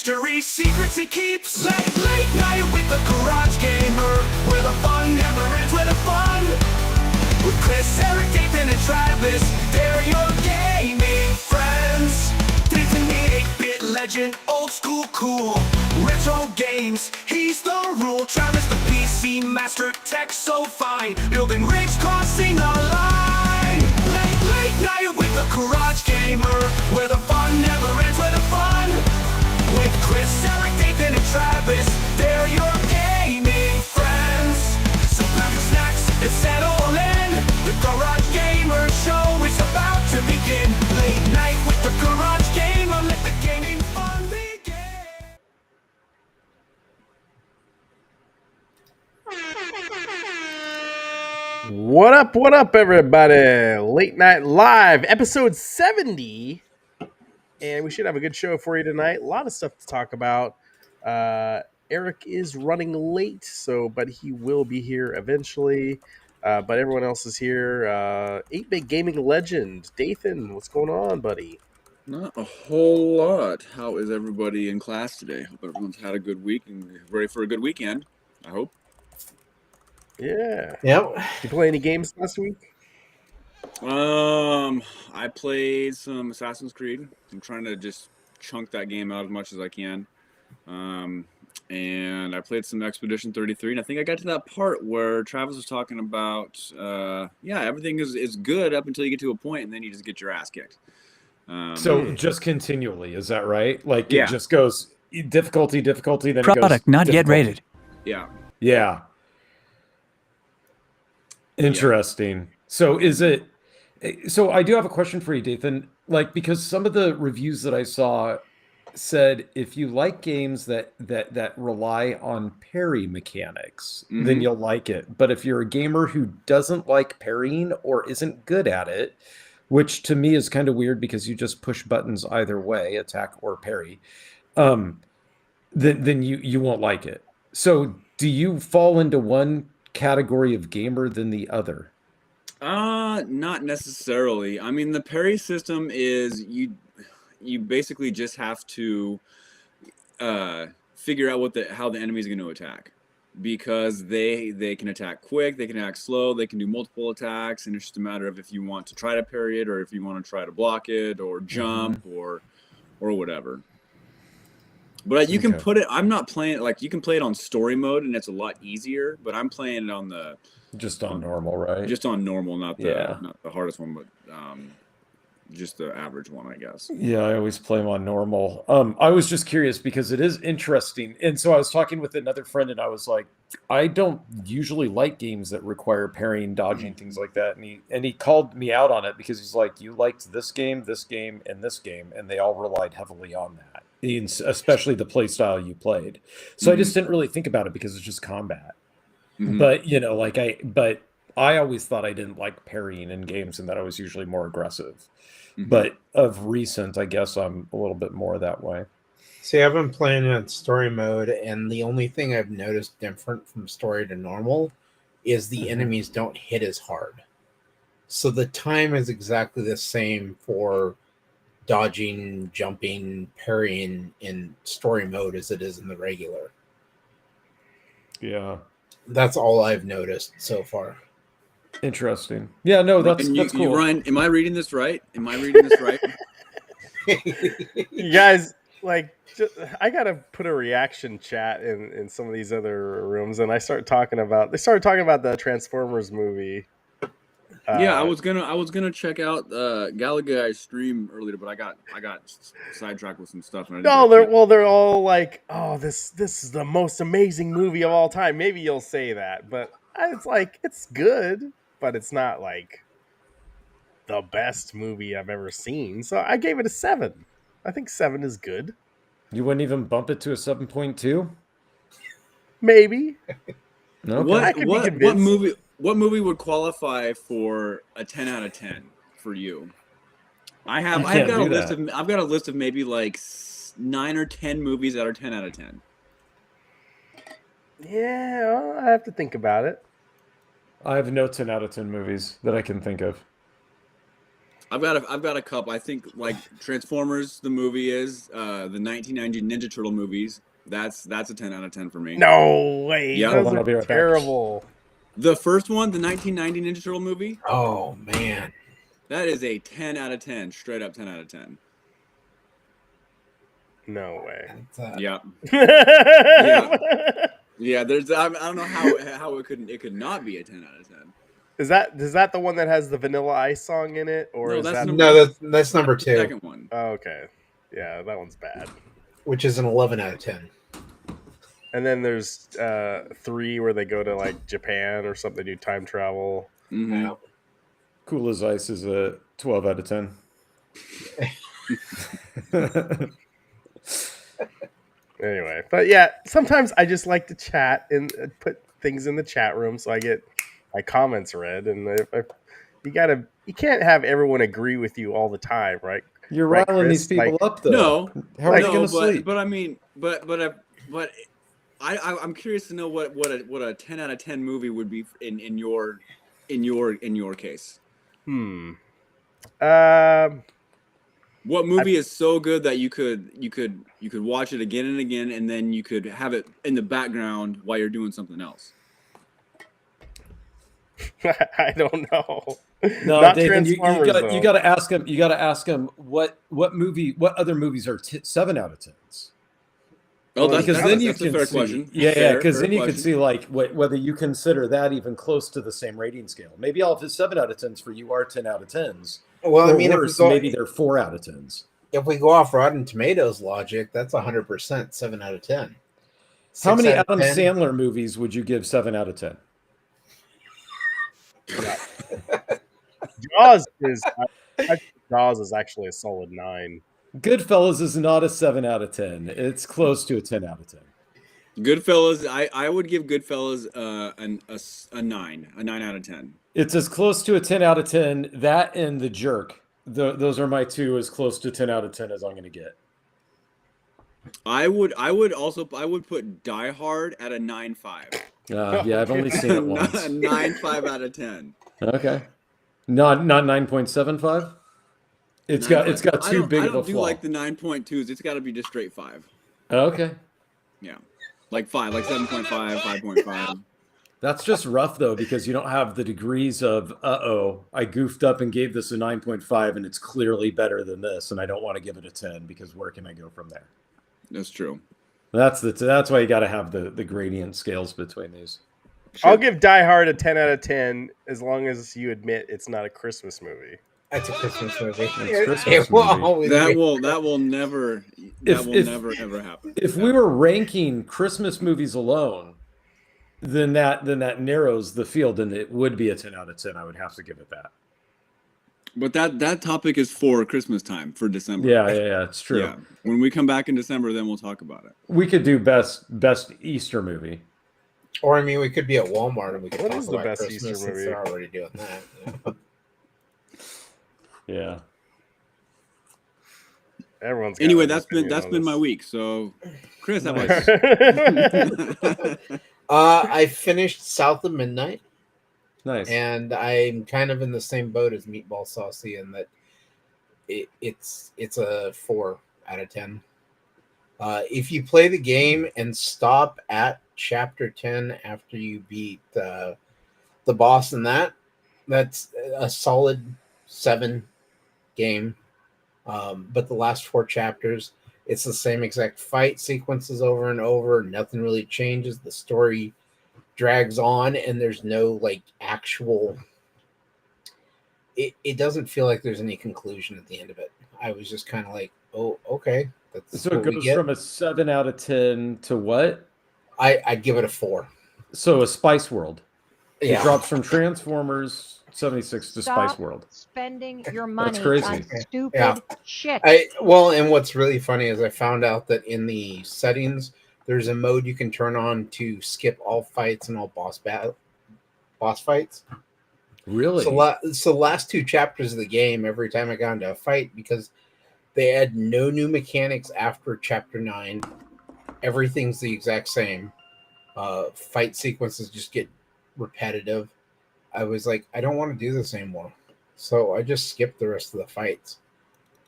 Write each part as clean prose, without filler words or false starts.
mystery secrets he keeps. Late night with the Garage Gamer, where the fun never ends with the fun. With Chris, Eric, Dathan, and Travis, they're your gaming friends. Dathan, the 8-bit legend, old school cool. Retro games, he's the rule. Travis, the PC master, tech so fine. Building rigs, crossing a line. Late night with the Garage Gamer, where the fun never ends with the fun. With Chris, Eric, Dathan, and Travis, they're your gaming friends. So grab your snacks and settle in. The Garage Gamer show is about to begin. Late night with the Garage Gamer, let the gaming fun begin. What up, everybody? Late Night Live, episode 70. And we should have a good show for you tonight. A lot of stuff to talk about. Eric is running late, but he will be here eventually. But everyone else is here. 8-bit gaming legend, Dathan, what's going on, buddy? Not a whole lot. How is everybody in class today? Hope everyone's had a good week and ready for a good weekend, I hope. Yeah. Yep. You play any games last week? I played some Assassin's Creed. I'm trying to just chunk that game out as much as I can. And I played some Expedition 33, and I think I got to that part where Travis was talking about, everything is good up until you get to a point, and then you just get your ass kicked. So just continually, is that right? Like Yeah. it just goes difficulty, then Product it goes not yet difficulty. rated. Yeah. Yeah. Interesting. So so I do have a question for you, Dathan. Like, because some of the reviews that I saw said if you like games that rely on parry mechanics, then you'll like it. But if you're a gamer who doesn't like parrying or isn't good at it, which to me is kind of weird because you just push buttons either way, attack or parry, then you won't like it. So do you fall into one category of gamer than the other? Not necessarily. I mean, the parry system is you basically just have to figure out how the enemy is going to attack, because they can attack quick, they can attack slow, they can do multiple attacks, and it's just a matter of if you want to try to parry it or if you want to try to block it or jump or whatever. But you can put it. I'm not playing like you can play it on story mode, and it's a lot easier. But I'm playing it on just on normal, right? Just on normal, not the hardest one, but just the average one, I guess. Yeah, I always play them on normal. I was just curious because it is interesting. And so I was talking with another friend, and I was like, I don't usually like games that require parrying, dodging, things like that. And he called me out on it because he's like, you liked this game, and this game, and they all relied heavily on that, especially the play style you played. So I just didn't really think about it because it's just combat. But I always thought I didn't like parrying in games and that I was usually more aggressive. But of recent, I guess I'm a little bit more that way. See, I've been playing in story mode, and the only thing I've noticed different from story to normal is the enemies don't hit as hard. So the time is exactly the same for dodging, jumping, parrying in story mode as it is in the regular. Yeah. That's all I've noticed so far. Interesting. Yeah, no, that's cool. Ryan, am I reading this right? You guys, I gotta put a reaction chat in some of these other rooms, and they started talking about the Transformers movie. I was gonna check out Gallagher's stream earlier, but I got sidetracked with some stuff. And they're all like, "Oh, this is the most amazing movie of all time." Maybe you'll say that, but it's like it's good, but it's not like the best movie I've ever seen. So I gave it a 7. I think 7 is good. You wouldn't even bump it to a 7.2? Maybe. Okay. What movie would qualify for a 10 out of 10 for you? I've got a list of maybe like 9 or 10 movies that are 10 out of 10. Yeah, I have to think about it. I have no 10 out of 10 movies that I can think of. I've got a couple. I think like Transformers, the movie is the 1990 Ninja Turtle movies. That's a 10 out of 10 for me. No way. Yeah. Those Hold on, are I'll be right back. terrible. The first one, the 1990 Ninja Turtle movie, Oh man. that is a 10 out of 10, straight up 10 out of 10. No way. That's, Yeah. yeah. Yeah, there's I don't know how it could not be a 10 out of 10. Is that the one that has the Vanilla Ice song in it, or No, is that's that? no, that's number The 2, second one. Oh, okay. Yeah, that one's bad. which is an 11 out of 10. And then there's 3 where they go to like Japan or something, do time travel. Mhm. Yeah. Cool as Ice is a 12 out of 10. Anyway, but yeah, sometimes I just like to chat and put things in the chat room so I get my comments read. And you can't have everyone agree with you all the time, right? You're Right, riling these Chris? people Like, up, though. No, How are they no, going to sleep? but I mean, I'm curious to know what a 10 out of 10 movie would be in your case. What movie is so good that you could watch it again and again, and then you could have it in the background while you're doing something else? I don't know. No, Not Nathan, you Transformers, got to ask him. You got to ask him what other movies are 7 out of 10s. Oh, that's Because then you a can fair see, question. yeah, because Fair then you can question. see like whether you consider that even close to the same rating scale. Maybe all of his 7 out of 10s for you are 10 out of 10s. Well, Or I mean, worse, maybe they're 4 out of 10s. if we go off Rotten Tomatoes logic, that's 100% 7 out of 10. How 6 many out of Adam 10? Sandler movies would you give 7 out of 10? Jaws is actually a solid 9. Goodfellas is not a 7 out of 10. It's close to a 10 out of 10. Goodfellas, I would give Goodfellas a 9 out of 10. It's as close to a 10 out of 10. That and The Jerk. Those are my two as close to 10 out of 10 as I'm going to get. I would put Die Hard at a 9.5. Yeah, I've only seen it once. A 9.5 out of 10. Okay. Not 9.75? It's got too big of a I don't do flaw. like the 9.2s. It's got to be just straight 5. Okay. Yeah. Like 5, like 7.5, 5.5. That's just rough though, because you don't have the degrees of I goofed up and gave this a 9.5 and it's clearly better than this, and I don't want to give it a 10 because where can I go from there? That's true. That's why you got to have the gradient scales between these. Sure. I'll give Die Hard a 10 out of 10 as long as you admit it's not a Christmas movie. That's a Christmas movie. It's Christmas It will movie. always That be. will never never ever happen. If we were ranking Christmas movies alone, then that narrows the field, and it would be a 10 out of 10. I would have to give it that. But that topic is for Christmas time, for December. Yeah, it's true. Yeah. When we come back in December, then we'll talk about it. We could do best Easter movie. Or I mean, we could be at Walmart and we could What talk is the about best Christmas Easter since movie? they're already doing that. Yeah. Everyone's got Anyway, an opinion that's on been this. my week. So, Chris, how about Nice. you? I finished South of Midnight, Nice. and I'm kind of in the same boat as Meatball Saucy in that it's a 4 out of 10. If you play the game and stop at chapter 10 after you beat the boss in that's a solid 7 game. But the last 4 chapters, it's the same exact fight sequences over and over. Nothing really changes. The story drags on, and there's no like actual. It doesn't feel like there's any conclusion at the end of it. I was just kind of like, oh, okay. That's So what it we goes get. from a 7 out of 10 to what? I'd give it a 4. So a Spice World. Yeah. It drops from Transformers 76 to Stop Spice World. spending your money crazy. on stupid Yeah. shit. And what's really funny is I found out that in the settings, there's a mode you can turn on to skip all fights and all boss fights. Really? So last 2 chapters of the game, every time I got into a fight, because they had no new mechanics after chapter 9, everything's the exact same. Fight sequences just get repetitive. I was like, I don't want to do this anymore. So I just skipped the rest of the fights.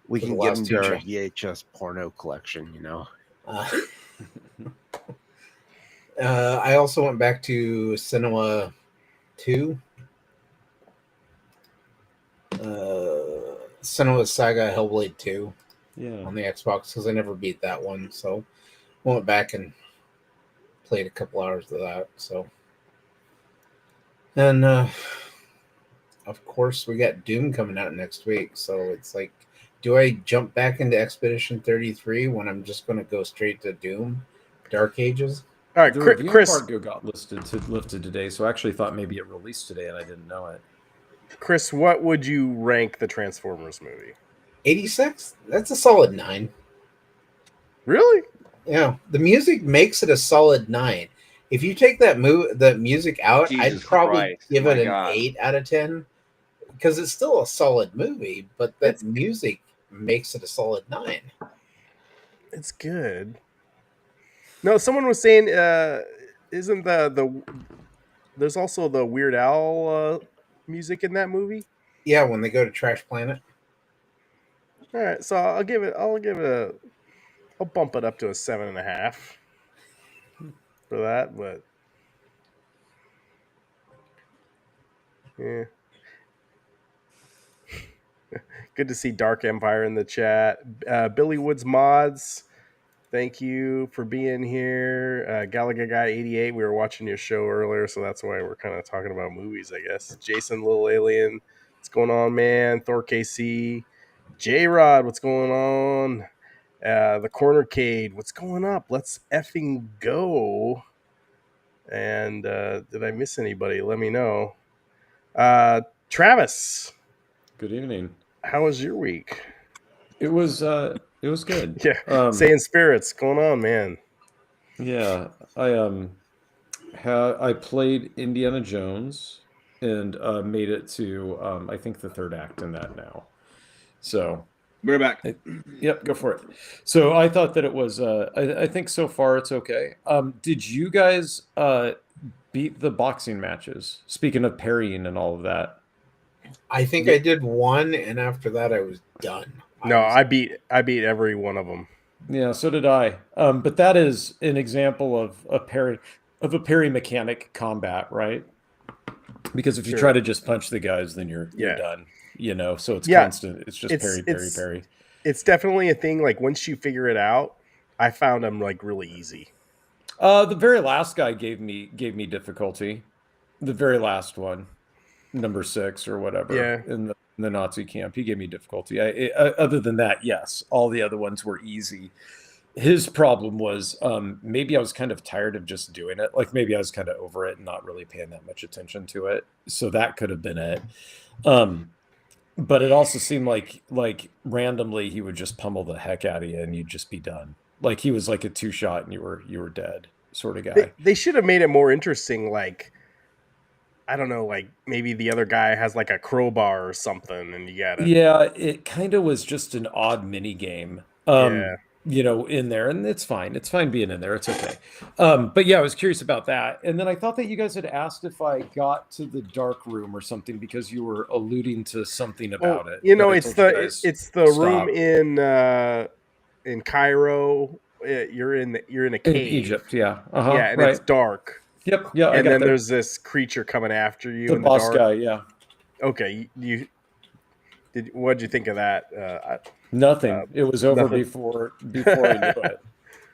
We For can the give last him two their cha- VHS porno collection, you know. Uh, I also went back to Cinema 2. Cinema Saga Hellblade 2 Yeah. on the Xbox because I never beat that one. So I went back and played a couple hours of that. So, and of course, we got Doom coming out next week. So it's like, do I jump back into Expedition 33 when I'm just going to go straight to Doom Dark Ages? All right, The review Chris. embargo got lifted today, so I actually thought maybe it released today and I didn't know it. Chris, what would you rank the Transformers movie? 86? That's a solid 9. Really? Yeah, the music makes it a solid 9. If you take the music out, I'd Jesus probably Christ, give my it an God. 8 out of 10 because it's still a solid movie, but that music makes it a solid 9. It's good. No, someone was saying, isn't there's also the Weird Al music in that movie? Yeah, when they go to Trash Planet. All right, so I'll bump it up to a 7.5 for that, but yeah. Good to see Dark Empire in the chat. Billy Woods Mods, thank you for being here. Gallagher Guy 88, we were watching your show earlier, so that's why we're kind of talking about movies, I guess. Jason Little Alien, what's going on, man? Thor KC, J Rod, what's going on? The Cornercade, what's going up? Let's effing go. And did I miss anybody? Let me know. Travis, Good evening. how was your week? It was good. Yeah, saying spirits, going on, man. Yeah, I played Indiana Jones and made it to I think the third act in that now. So We're back. yep, go for it. So I thought that it was I think so far it's okay. Did you guys beat the boxing matches? Speaking of parrying and all of that. I think I did one, and after that, I was done. No, I beat every one of them. Yeah, so did I. But that is an example of a parry mechanic combat, right? Because if you Sure. try to just punch the guys, then you're Yeah. done. You know, so it's Yeah. constant. It's just parry. It's definitely a thing. Like once you figure it out, I found them like really easy. The very last guy gave me difficulty. The very last one, number 6 or whatever, Yeah. in the Nazi camp, he gave me difficulty. Other than that, yes, all the other ones were easy. His problem was maybe I was kind of tired of just doing it. Like maybe I was kind of over it and not really paying that much attention to it. So that could have been it. But it also seemed like randomly he would just pummel the heck out of you and you'd just be done. Like he was like a 2-shot and you were dead sort of guy. They should have made it more interesting. Like, I don't know, like maybe the other guy has like a crowbar or something, and you gotta. Yeah, it kind of was just an odd mini game. Yeah. You know, in there, and it's fine. It's fine being in there. It's okay. But yeah, I was curious about that. And then I thought that you guys had asked if I got to the dark room or something because you were alluding to something about it. You know, but I it's told you the guys it's the room stop. in Cairo. You're in a In cave. Egypt. Yeah. Yeah, and it's dark. Yep. Yeah. I And got then there. there's this creature coming after you The in the boss dark. guy. Yeah. Okay, what'd you think of that? Nothing. It was over nothing. before I knew it.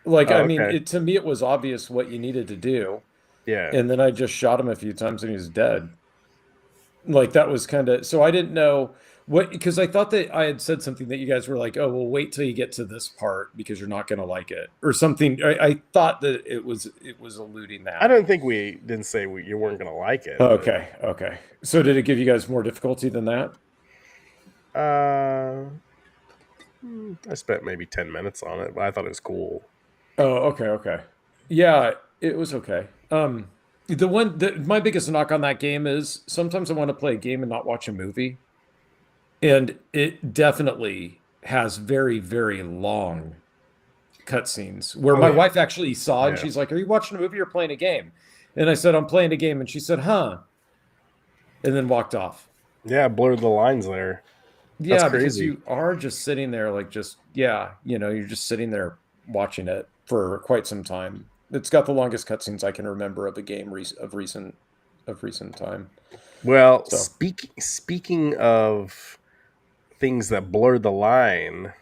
Like, I mean, okay. to me, it was obvious what you needed to do. Yeah. And then I just shot him a few times and he was dead. Like that was kind of, so I didn't know what, because I thought that I had said something that you guys were like, oh, well, wait till you get to this part because you're not going to like it or something. I thought that it was alluding that. I don't think we didn't say you weren't going to like it. Okay. Okay. So did it give you guys more difficulty than that? I spent maybe 10 minutes on it, but I thought it was cool. Oh, okay. Okay. Yeah, it was okay. My biggest knock on that game is sometimes I want to play a game and not watch a movie. And it definitely has very, very long cutscenes where my wife actually saw and she's like, are you watching a movie or playing a game? And I said, I'm playing a game. And she said, huh? And then walked off. Yeah, blurred the lines there. That's Yeah, because crazy. you are just sitting there, like, just, yeah, you're just sitting there watching it for quite some time. It's got the longest cutscenes I can remember of a game of recent time. Well, So, speaking of things that blur the line,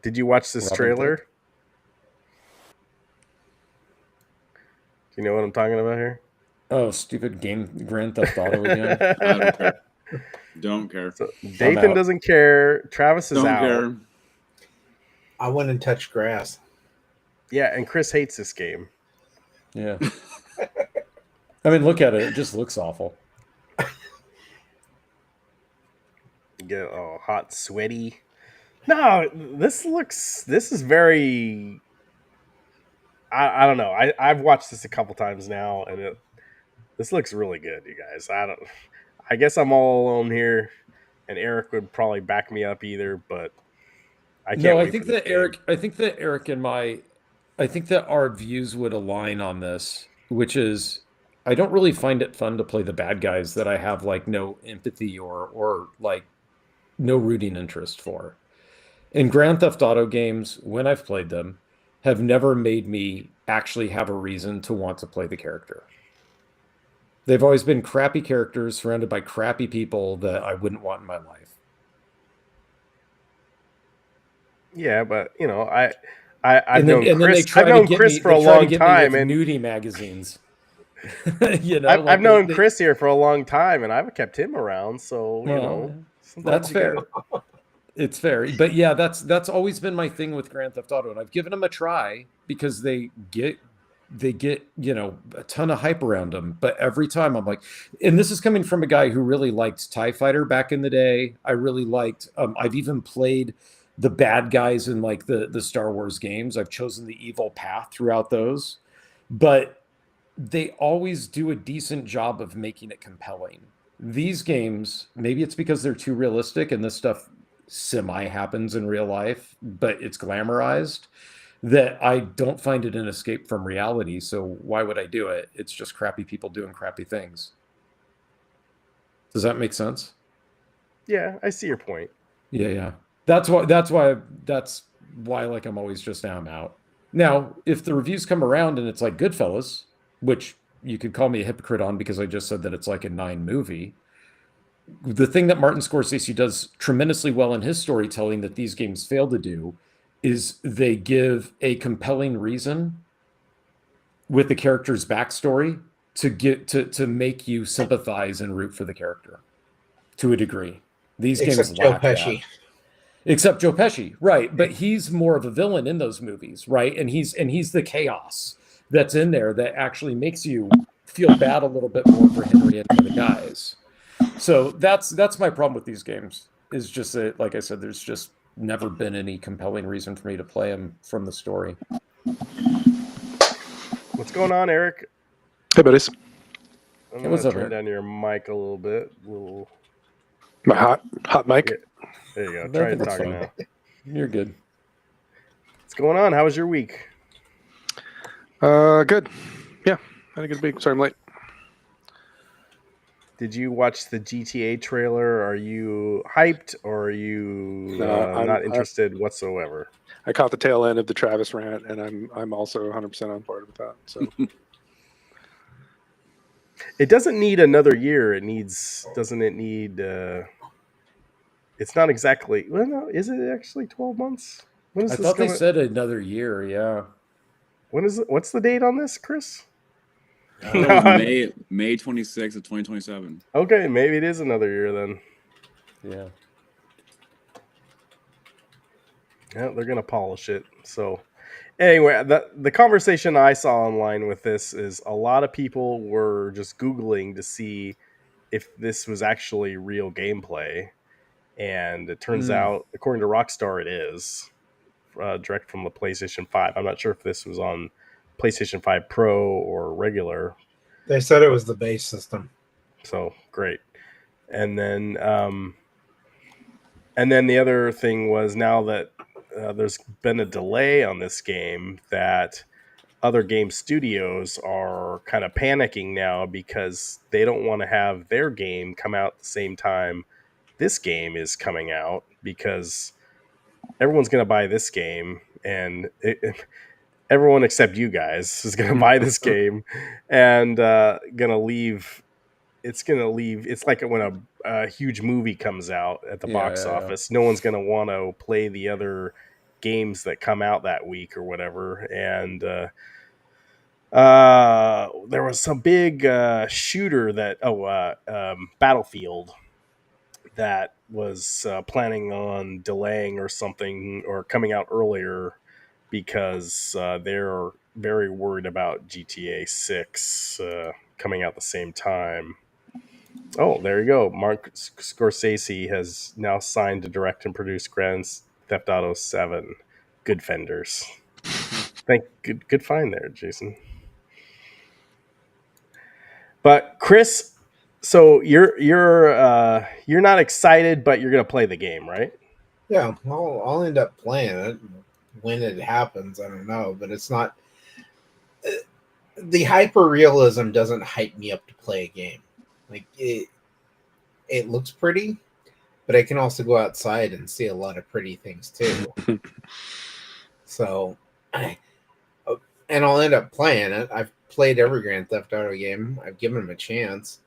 did you watch this Robin trailer? Thicke. Do you know what I'm talking about here? Oh, stupid game Grand Theft Auto again. I don't care. Don't care. So I'm Dathan out. doesn't care. Travis is Don't out. care. I wouldn't touch grass. Yeah, and Chris hates this game. Yeah. I mean, look at it. It just looks awful. You get all hot, sweaty. No, this is very. I don't know. I've watched this a couple times now, and this looks really good, you guys. I guess I'm all alone here, and Eric would probably back me up either, but I can't No, wait for this game. I think that Eric and I think that our views would align on this, which is I don't really find it fun to play the bad guys that I have like no empathy or like no rooting interest for. In Grand Theft Auto games, when I've played them, have never made me actually have a reason to want to play the character. They've always been crappy characters surrounded by crappy people that I wouldn't want in my life. Yeah, but I've known And then they Chris. I've try to known get Chris me. for They a try to long get me with time, and nudie magazines. I've Like known Chris here for a long time, and I've kept him around. So well, sometimes that's you fair. gotta- It's fair, but yeah, that's always been my thing with Grand Theft Auto, and I've given them a try because they get a ton of hype around them. But every time I'm like, and this is coming from a guy who really liked TIE Fighter back in the day. I really liked. I've even played the bad guys in like the Star Wars games. I've chosen the evil path throughout those, but they always do a decent job of making it compelling. These games, maybe it's because they're too realistic and this stuff semi happens in real life, but it's glamorized that I don't find it an escape from reality. So why would I do it? It's just crappy people doing crappy things. Does that make sense? yeah, I see your point. Yeah. That's why like I'm always just now I'm out. Now, if the reviews come around and it's like Goodfellas, which you could call me a hypocrite on because I just said that it's like a 9 movie. The thing that Martin Scorsese does tremendously well in his storytelling that these games fail to do is they give a compelling reason with the character's backstory to get to make you sympathize and root for the character to a degree. These Except games Joe lack Pesci. that. Except Joe Pesci, right? But he's more of a villain in those movies, right? And he's the chaos that's in there that actually makes you feel bad a little bit more for Henry and the guys. So that's my problem with these games. Is just that, like I said, there's just never been any compelling reason for me to play them from the story. What's going on, Eric? Hey, buddies. I'm Hey, gonna what's up, turn Eric? down your mic a little bit. My hot mic. Yeah. There you go. I Try think it's talking fine. now. You're good. What's going on? How was your week? Good. Yeah, I had a good week. Sorry, I'm late. Did you watch the GTA trailer? Are you hyped, or are you not interested whatsoever? I caught the tail end of the Travis rant, and I'm also 100% on board with that. So It doesn't need another year. Doesn't it need? It's not exactly. Well, no, is it actually 12 months? When is I this thought they coming? said another year. Yeah. When is it? What's the date on this, Chris? May 26th of 2027. Okay, maybe it is another year then. Yeah. Yeah, they're gonna polish it. So, anyway, the conversation I saw online with this is a lot of people were just Googling to see if this was actually real gameplay, and it turns out, according to Rockstar, it is direct from the PlayStation 5. I'm not sure if this was on PlayStation 5 Pro or regular. They said it was the base system. So great. And then the other thing was, now that there's been a delay on this game, that other game studios are kind of panicking now because they don't want to have their game come out at the same time this game is coming out, because everyone's going to buy this game, and everyone except you guys is going to buy this game and going to leave. It's going to leave. It's like when a huge movie comes out at the box office. No one's going to want to play the other games that come out that week or whatever. And there was some big shooter that Battlefield that was planning on delaying or something, or coming out earlier, because they're very worried about GTA 6 coming out at the same time. Oh, there you go. Mark Scorsese has now signed to direct and produce Grand Theft Auto 7. Good fenders. Good find there, Jason. But Chris, so you're not excited, but you're gonna play the game, right? Yeah, I'll end up playing it when it happens. I don't know, but it's not. The hyper realism doesn't hype me up to play a game. Like it looks pretty, but I can also go outside and see a lot of pretty things too. So, and I'll end up playing it. I've played every Grand Theft Auto game. I've given them a chance.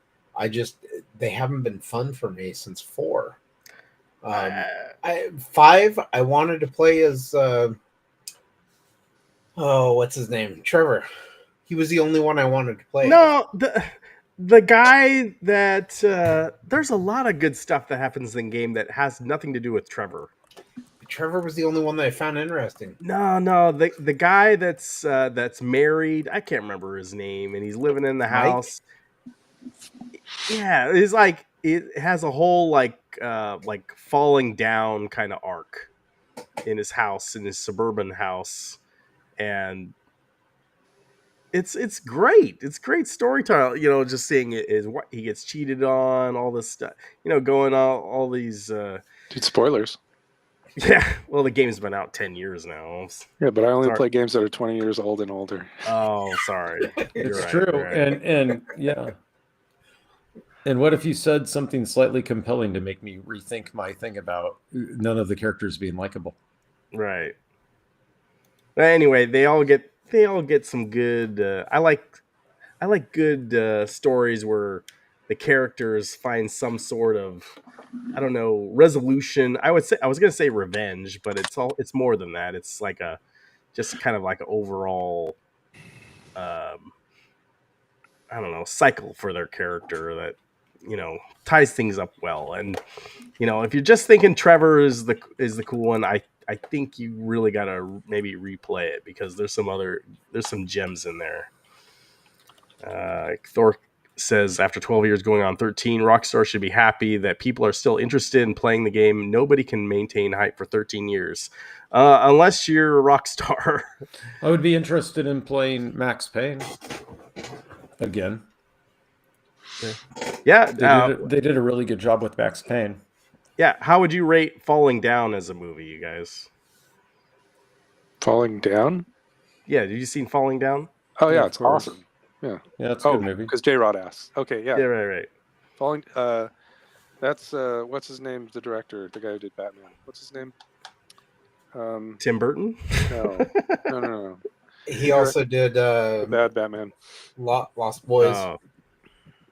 They haven't been fun for me since 4. 5, I wanted to play as what's his name? Trevor. He was the only one I wanted to play. No, the guy that there's a lot of good stuff that happens in game that has nothing to do with Trevor. Trevor was the only one that I found interesting. No, the guy that's married, I can't remember his name, and he's living in the house. Yeah, it's like it has a whole like falling down kind of arc in his house, in his suburban house, and it's great. It's great storytelling. You know, just seeing it is what he gets cheated on, all this stuff. You know, going all these. Dude, spoilers. Yeah, well, the game's been out 10 years now. Yeah, but I only play games that are 20 years old and older. Oh, sorry. It's true, right. And yeah. And what if you said something slightly compelling to make me rethink my thing about none of the characters being likable? Right. But anyway, they all get some good. I like good stories where the characters find some sort of, I don't know, resolution. I was gonna say revenge, but it's more than that. It's like just kind of like an overall, I don't know, cycle for their character that, you know, ties things up well. And, you know, if you're just thinking Trevor is the cool one, I think you really gotta maybe replay it, because there's some gems in there. Thor says, after 12 years going on 13, Rockstar should be happy that people are still interested in playing the game. Nobody can maintain hype for 13 years. Unless you're Rockstar. I would be interested in playing Max Payne again. Yeah. They did a really good job with Max Payne. Yeah. How would you rate Falling Down as a movie, you guys? Falling Down? Yeah. Did you seen Falling Down? Oh, yeah, it's awesome. Yeah, it's a good movie. Because J-Rod asks. Okay, yeah. Yeah, right. Falling. That's what's his name? The director, the guy who did Batman. What's his name? Tim Burton. No. He also did the bad Batman. Lost Boys. Oh.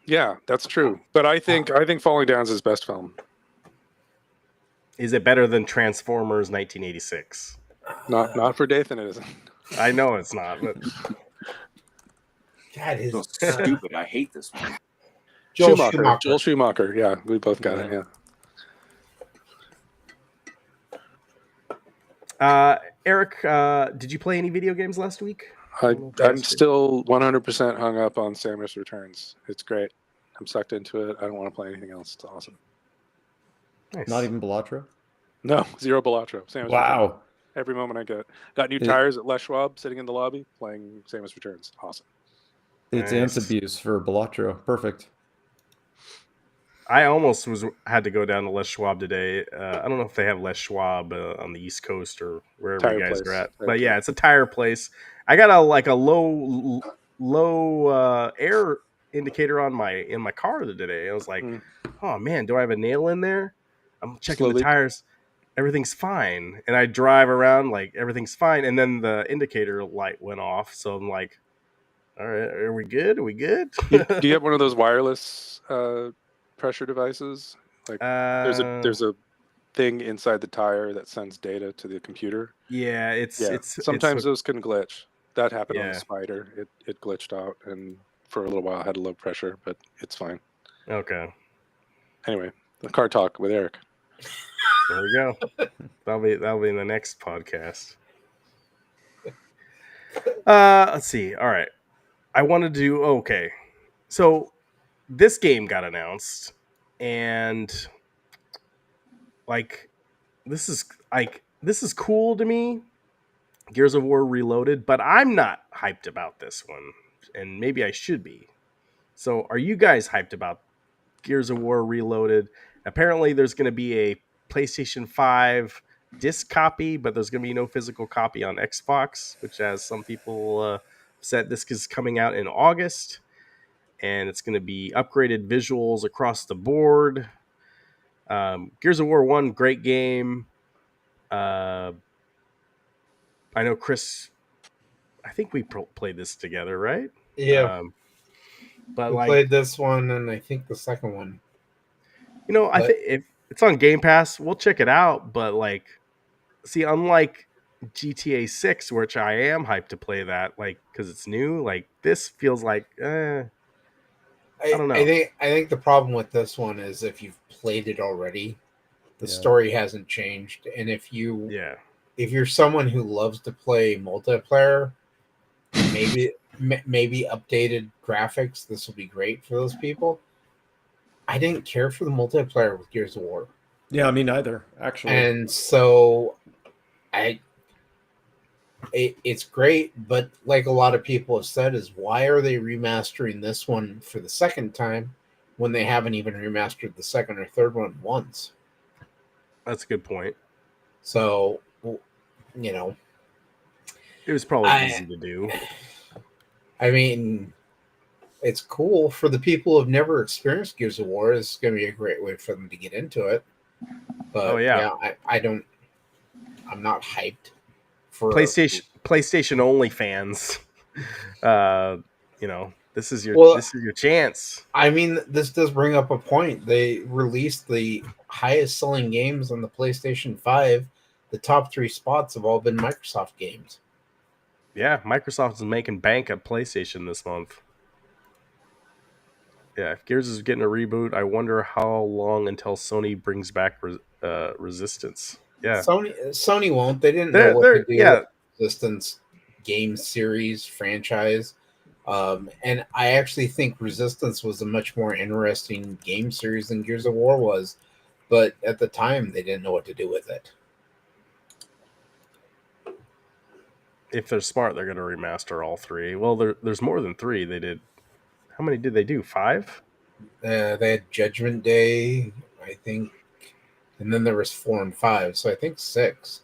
Yeah, that's true. But I think Falling Down is his best film. Is it better than Transformers 1986? Not for Dathan, it isn't. I know it's not, but. God, So stupid. I hate this one. Joel Schumacher. Yeah, we both got it. Yeah. Eric, did you play any video games last week? I'm still 100% hung up on Samus Returns. It's great. I'm sucked into it. I don't want to play anything else. It's awesome. Nice. Not even Balatro? No, zero Balatro. Samus wow. Returns. Every moment I get. Got new tires at Les Schwab, sitting in the lobby, playing Samus Returns. Awesome. It's ants abuse for Balatro. Perfect. I almost had to go down to Les Schwab today. I don't know if they have Les Schwab on the East Coast or wherever you guys are at. But yeah, it's a tire place. I got a low air indicator on my car today. I was like, Mm. oh man, do I have a nail in there? I'm checking Slow the leak. tires. Everything's fine. And I drive around like everything's fine. And then the indicator light went off. So I'm like, all right, are we good? Are we good? Do you have one of those wireless pressure devices? Like there's a thing inside the tire that sends data to the computer. Yeah, Yeah. it's Sometimes those can glitch. That happened on the yeah. Spider. It glitched out, and for a little while had a low pressure, but it's fine. Okay. Anyway, the car talk with Eric. There we go. That'll be in the next podcast. Let's see. All right. I wanted to do okay. So this game got announced, and like this is cool to me. Gears of War Reloaded, but I'm not hyped about this one, and maybe I should be. So, are you guys hyped about Gears of War Reloaded? Apparently, there's going to be a PlayStation 5 disc copy, but there's going to be no physical copy on Xbox, which has some people said this is coming out in August, and it's going to be upgraded visuals across the board. Gears of War 1, great game. I know Chris. I think we played this together, right? Yeah, But we like, played this one, and I think the second one. I think if it's on Game Pass, we'll check it out. But like, see, unlike GTA 6, which I am hyped to play that, like, because it's new, like this feels like, I don't know. I think the problem with this one is if you've played it already, the story hasn't changed, and if you're someone who loves to play multiplayer, maybe updated graphics, this will be great for those people. I didn't care for the multiplayer with Gears of War. Yeah, me neither, actually. And so it's great, but like a lot of people have said, is why are they remastering this one for the second time when they haven't even remastered the second or third one once? That's a good point. So, it was probably easy to do. I mean, it's cool for the people who have never experienced Gears of War. It's going to be a great way for them to get into it. But I'm not hyped for PlayStation only fans. This is your chance. I mean, this does bring up a point. They released the highest selling games on the PlayStation 5. The top 3 spots have all been Microsoft games. Yeah, Microsoft is making bank at PlayStation this month. Yeah, if Gears is getting a reboot, I wonder how long until Sony brings back Resistance. Yeah, Sony won't. They didn't know what to do with Resistance game series franchise. And I actually think Resistance was a much more interesting game series than Gears of War was. But at the time, they didn't know what to do with it. If they're smart, they're going to remaster all 3. Well, there's more than 3. They did. How many did they do? 5? They had Judgment Day, I think, and then there was 4 and 5. So I think 6.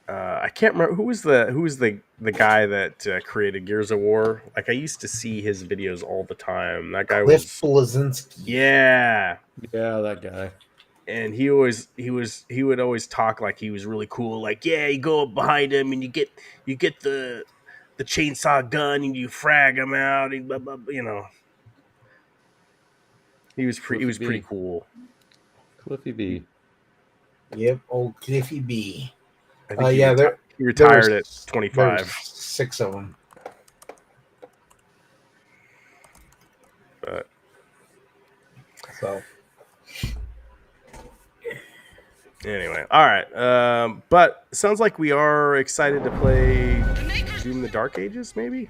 I can't remember who was the guy that created Gears of War. Like I used to see his videos all the time. That guy Cliff Bleszinski. Yeah, that guy. And he would always talk like he was really cool. Like, yeah, you go up behind him and you get the chainsaw gun and you frag him out. And blah, blah, he was pretty cool. Cliffy B. Yep, old Cliffy B. I think he retired at 25. 6 of them. But so anyway, all right. But it sounds like we are excited to play Doom: The Dark Ages, maybe.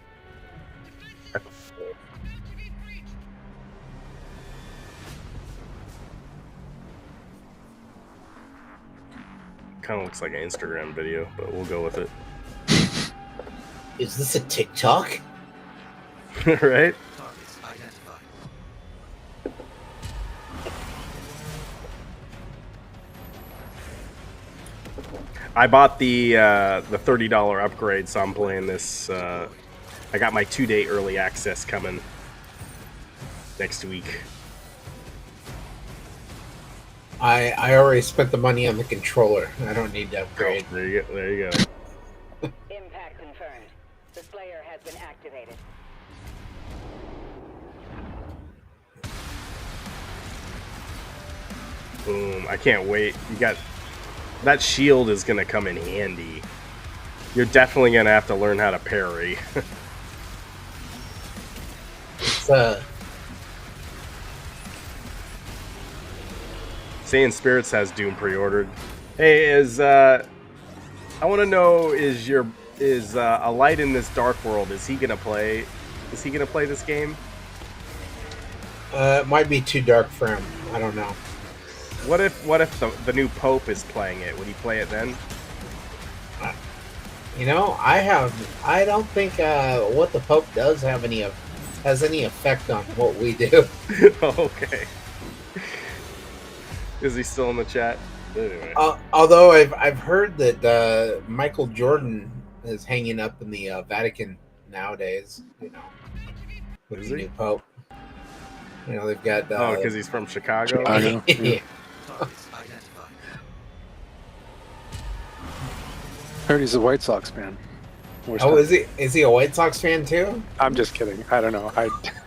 Kind of looks like an Instagram video, but we'll go with it. Is this a TikTok? Right? Targets identified. I bought the $30 upgrade, so I'm playing this. I got my 2-day early access coming next week. I already spent the money on the controller. I don't need to upgrade. There you go. There you go. Impact confirmed. The Slayer has been activated. Boom! I can't wait. You got that shield is gonna come in handy. You're definitely gonna have to learn how to parry. It's Saying Spirits has Doom pre-ordered. Hey, I want to know is a light in this dark world? Is he gonna play? Is he gonna play this game? it might be too dark for him. I don't know. What if the new Pope is playing it? Would he play it then? You know, I don't think what the Pope does has any effect on what we do. Okay. Is he still in the chat? Anyway. Although I've heard that Michael Jordan is hanging up in the Vatican nowadays. You know, with Is the he? new Pope. You know, they've got. Oh, because he's from Chicago. Yeah. Heard he's a White Sox fan. Oh, is he? Is he a White Sox fan too? I'm just kidding. I don't know.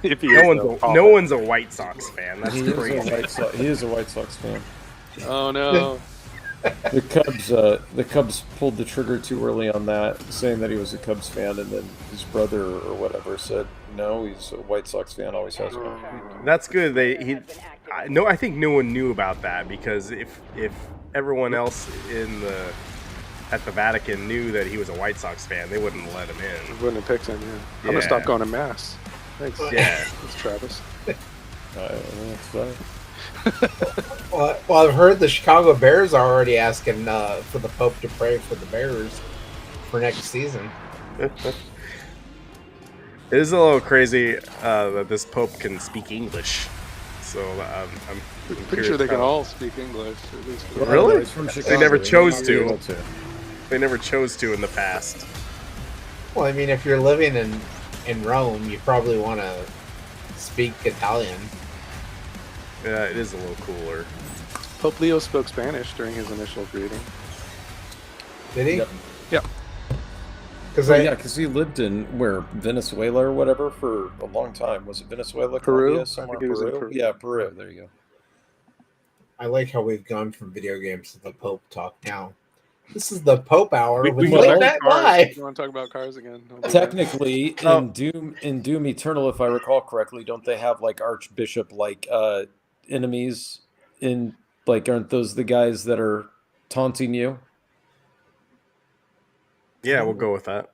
If he No one's a White Sox fan. That's He is, crazy. he is a White Sox fan. Oh no. The Cubs pulled the trigger too early on that, saying that he was a Cubs fan, and then his brother or whatever said no, he's a White Sox fan, always has been. That's good. I think no one knew about that because if everyone else at the Vatican knew that he was a White Sox fan, they wouldn't let him in. Wouldn't have picked him. Yeah. I'm gonna Yeah. stop going to mass. Thanks. Yeah. Thanks, Travis. That's fine. Well, I've heard the Chicago Bears are already asking for the Pope to pray for the Bears for next season. It is a little crazy that this Pope can speak English. So I'm Pretty sure they can all speak English. At least for the- Really? He's from They Chicago. never He chose might be to. able to. They never chose to in the past. Well, I mean, if you're living in Rome, you probably want to speak Italian. Yeah, it is a little cooler. Pope Leo spoke Spanish during his initial greeting. Did he? Yep. Yep. Because Yeah, because he lived in Venezuela or whatever for a long time. Was it Venezuela? Peru? Colombia, I somewhere think he was in Peru? Peru. Yeah, Peru. There you go. I like how we've gone from video games to the Pope talk now. This is the Pope Hour We with can Late talk Night cars. Live. You want to talk about cars again? I'll do that. Technically, Oh. in Doom Eternal, if I recall correctly, don't they have like Archbishop enemies in aren't those the guys that are taunting you? Yeah, we'll go with that.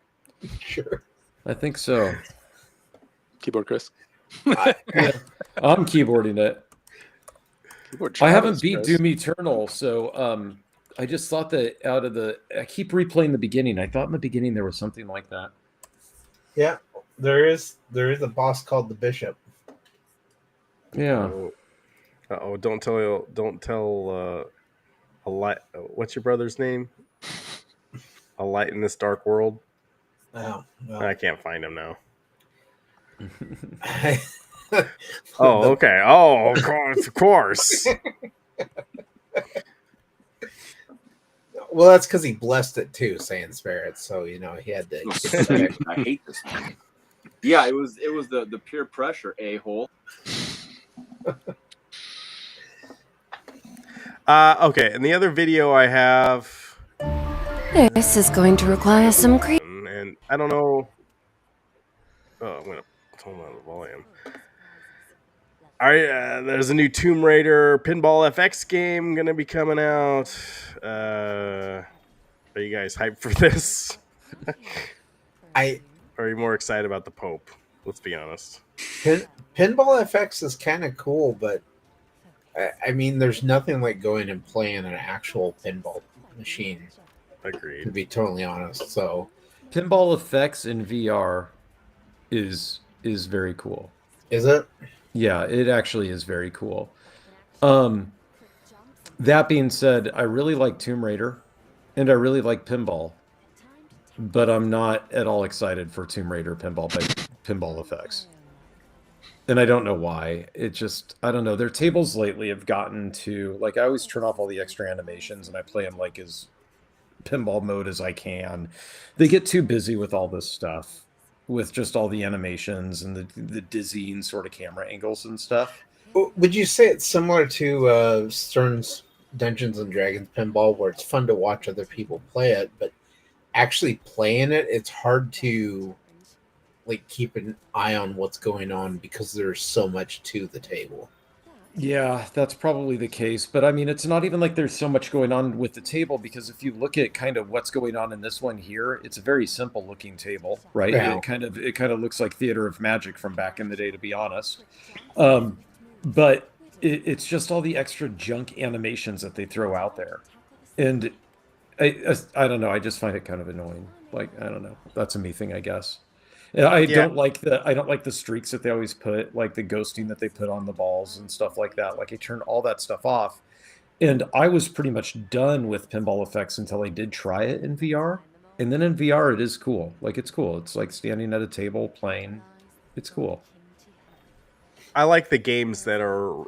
Sure. I think so. Keyboard Chris. I'm keyboarding it. Keyboard I haven't Travis, beat Chris. Doom Eternal, so I just thought that I keep replaying the beginning. I thought in the beginning there was something like that. Yeah, there is a boss called the Bishop. Yeah. Uh-oh, don't tell a light. What's your brother's name? A light in this dark world. Oh, well. I can't find him now. The- Oh, okay. Oh, of course. Well, that's because he blessed it too, saying spirits. So you know he had to. I hate this thing. Yeah, it was the peer pressure, a-hole. Okay, and the other video I have, This is going to require some and I don't know. Oh, I'm gonna turn on the volume. All right, there's a new Tomb Raider Pinball FX game gonna be coming out. Are you guys hyped for this? I Or are you more excited about the Pope? Let's be honest. Pinball FX is kind of cool, but I mean, there's nothing like going and playing an actual pinball machine. To Agreed. be totally honest, so Pinball effects in VR is very cool. is it? Yeah, it actually is very cool. That being said, I really like Tomb Raider. and I really like pinball, but I'm not at all excited for Tomb Raider pinball by Pinball Effects. And I don't know why. It just, I don't know. Their tables lately have gotten to, like, I always turn off all the extra animations and I play them like as pinball mode as I can. They get too busy with all this stuff, with just all the animations and the dizzying sort of camera angles and stuff. Would you say it's similar to Stern's Dungeons and Dragons pinball, where it's fun to watch other people play it, but actually playing it, it's hard to like keep an eye on what's going on because there's so much to the table. Yeah, that's probably the case. But I mean, it's not even like there's so much going on with the table, because if you look at kind of what's going on in this one here, it's a very simple looking table, right? Yeah. It kind of looks like Theater of Magic from back in the day, to be honest. But it's just all the extra junk animations that they throw out there, and I don't know. I just find it kind of annoying. Like, I don't know. That's a me thing, I guess. Yeah, Yeah. I don't like the streaks that they always put, like the ghosting that they put on the balls and stuff like that. Like, I turned all that stuff off, and I was pretty much done with Pinball Effects until I did try it in VR. And then in VR, it is cool. Like, it's cool. It's like standing at a table playing. It's cool. I like the games that are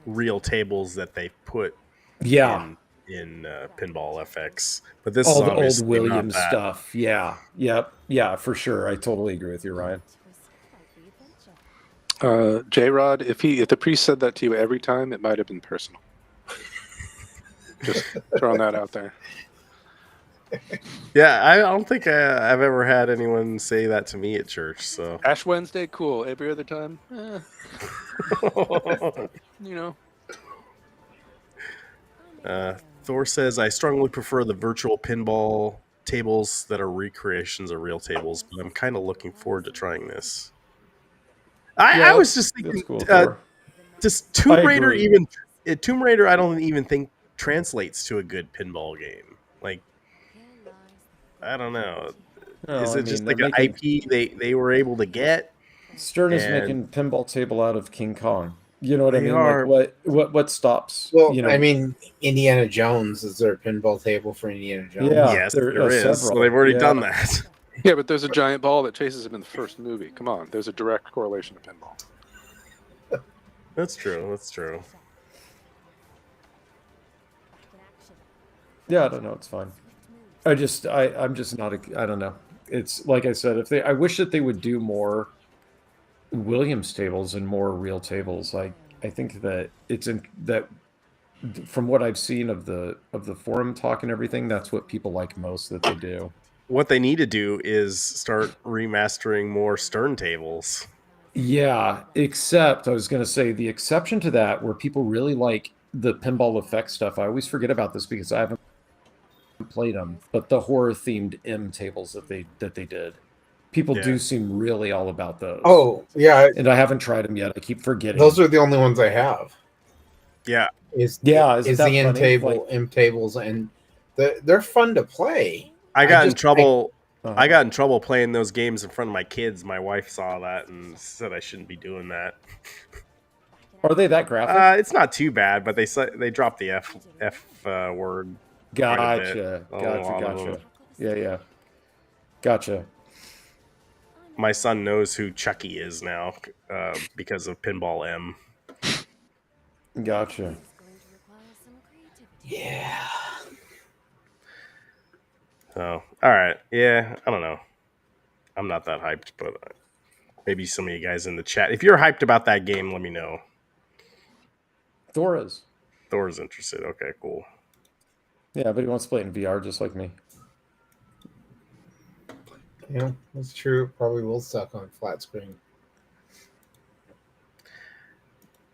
real tables that they put Yeah, in Pinball FX, but this is all the old obviously not Williams that. stuff. Yeah, yep, yeah, for sure. I totally agree with you, Ryan. J-Rod, if the priest said that to you every time, it might have been personal. Just throwing that out there. Yeah, I don't think I've ever had anyone say that to me at church. So Ash Wednesday, cool. Every other time, you know. Thor says, I strongly prefer the virtual pinball tables that are recreations of real tables, but I'm kind of looking forward to trying this. I was just That's thinking, cool, Thor. does Tomb I Raider agree. even Tomb Raider? I don't even think translates to a good pinball game. Like, I don't know. No, Is I it just mean, they're like an making IP they were able to get? Stern is And making pinball table out of King Kong. You know what I they mean? Like, are. what stops? Well, You I know? mean, Indiana Jones, is there a pinball table for Indiana Jones? Yeah, Yes, there there is. So several. they've already Yeah. done that. Yeah, but there's a giant ball that chases him in the first movie. Come on, there's a direct correlation to pinball. That's true. That's true. Yeah, I don't know. It's fine. I'm just not. I don't know. It's like I said. I wish that they would do more Williams tables and more real tables. I think that that from what I've seen of the forum talk and everything, that's what people like most that they do. What they need to do is start remastering more Stern tables. Yeah, except I was going to say the exception to that, where people really like the pinball effect stuff. I always forget about this because I haven't played them, but the horror themed M tables that they did, people do Yeah. seem really all about those. Oh, yeah. And I haven't tried them yet. I keep forgetting. Those are the only ones I have. Yeah. Is isn't that the M funny? table, Like, M tables, and they're fun to play. I got in just- trouble. uh, I got in trouble playing those games in front of my kids. My wife saw that and said I shouldn't be doing that. are they that graphic? It's not too bad, but they dropped the F word. quite a bit. Gotcha. A lot of Gotcha. them. Yeah. Gotcha. My son knows who Chucky is now because of Pinball M. Gotcha. Yeah. So, all right. Yeah, I don't know. I'm not that hyped, but maybe some of you guys in the chat. If you're hyped about that game, let me know. Thor's. Thor's interested. Okay, cool. Yeah, but he wants to play it in VR just like me. Yeah, that's true. Probably will suck on flat screen.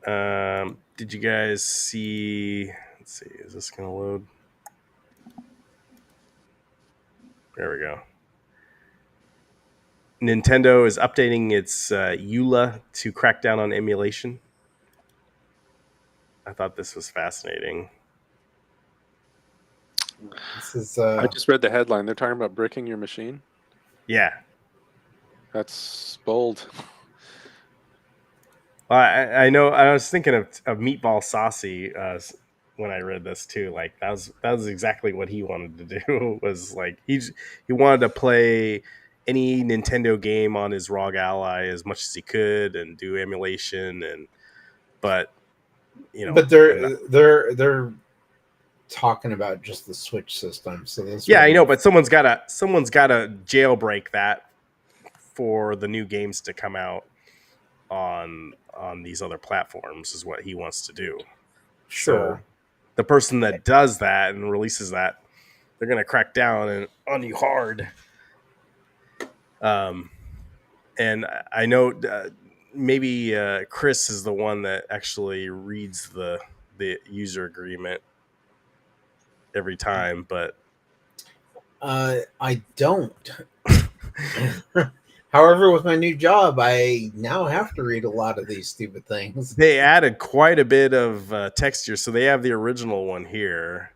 Did you guys see? Let's see. Is this gonna load? There we go. Nintendo is updating its EULA to crack down on emulation. I thought this was fascinating. This is I just read the headline. They're talking about bricking your machine. Yeah. That's bold. Well, I know. I was thinking of Meatball Saucy when I read this too. Like that was exactly what he wanted to do. Was like he wanted to play any Nintendo game on his ROG Ally as much as he could and do emulation but But they're talking about just the Switch system. So this yeah, would I know, be- but someone's gotta jailbreak that for the new games to come out on these other platforms is what he wants to do. So sure. the person that does that and releases that, they're gonna crack down on you hard. And I know maybe Chris is the one that actually reads the user agreement every time, but I don't. However, with my new job, I now have to read a lot of these stupid things. they added quite a bit of texture. So they have the original one here,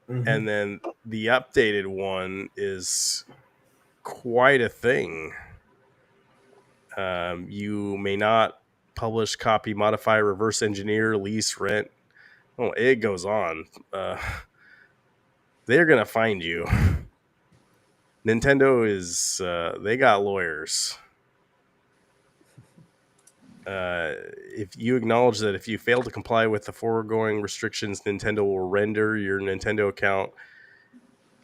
Mhm. and then the updated one is quite a thing. You may not publish, copy, modify, reverse engineer, lease, rent. Oh, it goes on. They're gonna find you. Nintendo is they got lawyers. If you acknowledge that if you fail to comply with the foregoing restrictions, Nintendo will render your Nintendo account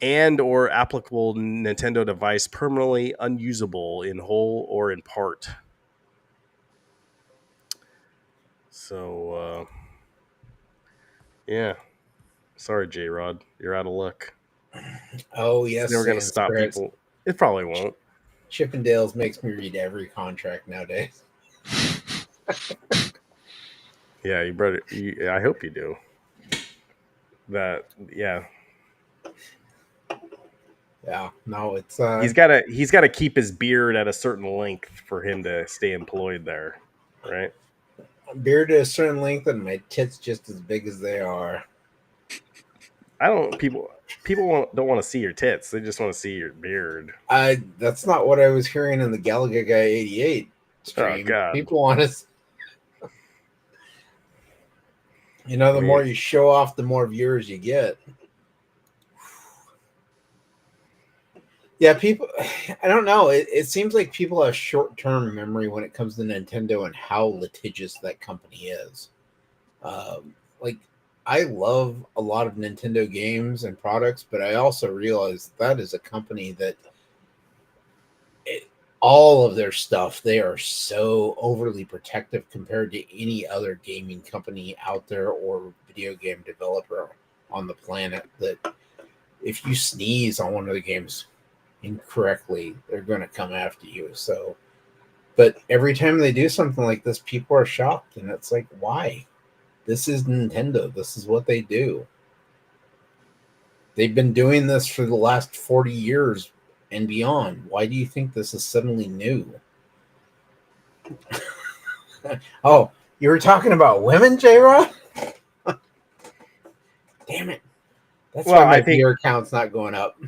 and or applicable Nintendo device permanently unusable in whole or in part. So yeah, sorry, J Rod, you're out of luck. Oh yes, It's never gonna Sans stop Spirits. people. It probably won't. Chippendales makes me read every contract nowadays. Yeah, you better. I hope you do. That yeah. Yeah, no, it's He's got to keep his beard at a certain length for him to stay employed there, right? beard to a certain length and my tits just as big as they are. I don't people don't want to see your tits. They just want to see your beard. That's not what I was hearing in the Galaga Guy 88 stream. Oh God. People want to, the more you show off, the more viewers you get. Yeah, people, I don't know. It seems like people have short-term memory when it comes to Nintendo and how litigious that company is. Like, I love a lot of Nintendo games and products, but I also realize that is a company that all of their stuff, they are so overly protective compared to any other gaming company out there or video game developer on the planet, that if you sneeze on one of the games incorrectly, they're going to come after you. So, but every time they do something like this, people are shocked, and it's like, why? This is Nintendo. This is what they do. They've been doing this for the last 40 years and beyond. Why do you think this is suddenly new? Oh, you were talking about women, J-Rod? Damn it. That's why my viewer count's not going up.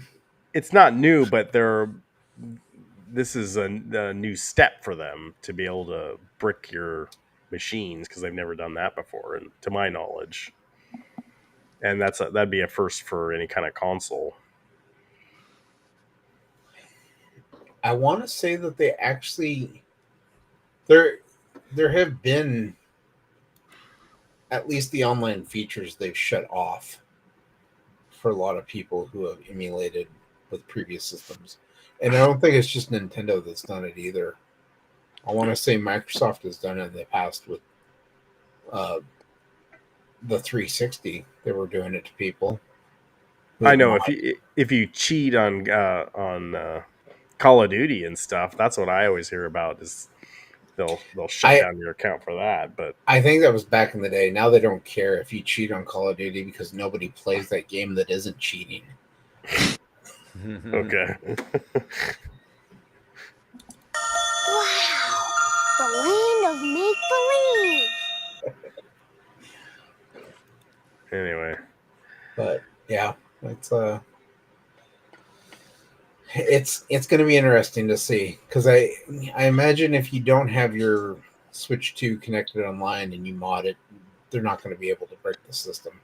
It's not new, but this is a new step for them to be able to brick your machines because they've never done that before, and to my knowledge. And that'd be a first for any kind of console. I want to say that they actually there have been at least the online features they've shut off for a lot of people who have emulated with previous systems. And I don't think it's just Nintendo that's done it either. I want to say Microsoft has done it in the past with the 360. They were doing it to people. I know if you cheat on Call of Duty and stuff, that's what I always hear about is they'll shut down your account for that. But I think that was back in the day. Now they don't care if you cheat on Call of Duty because nobody plays that game that isn't cheating. Okay. Wow, the land of make-believe. Anyway. But yeah, it's going to be interesting to see, because I imagine if you don't have your Switch 2 connected online and you mod it, they're not going to be able to break the system.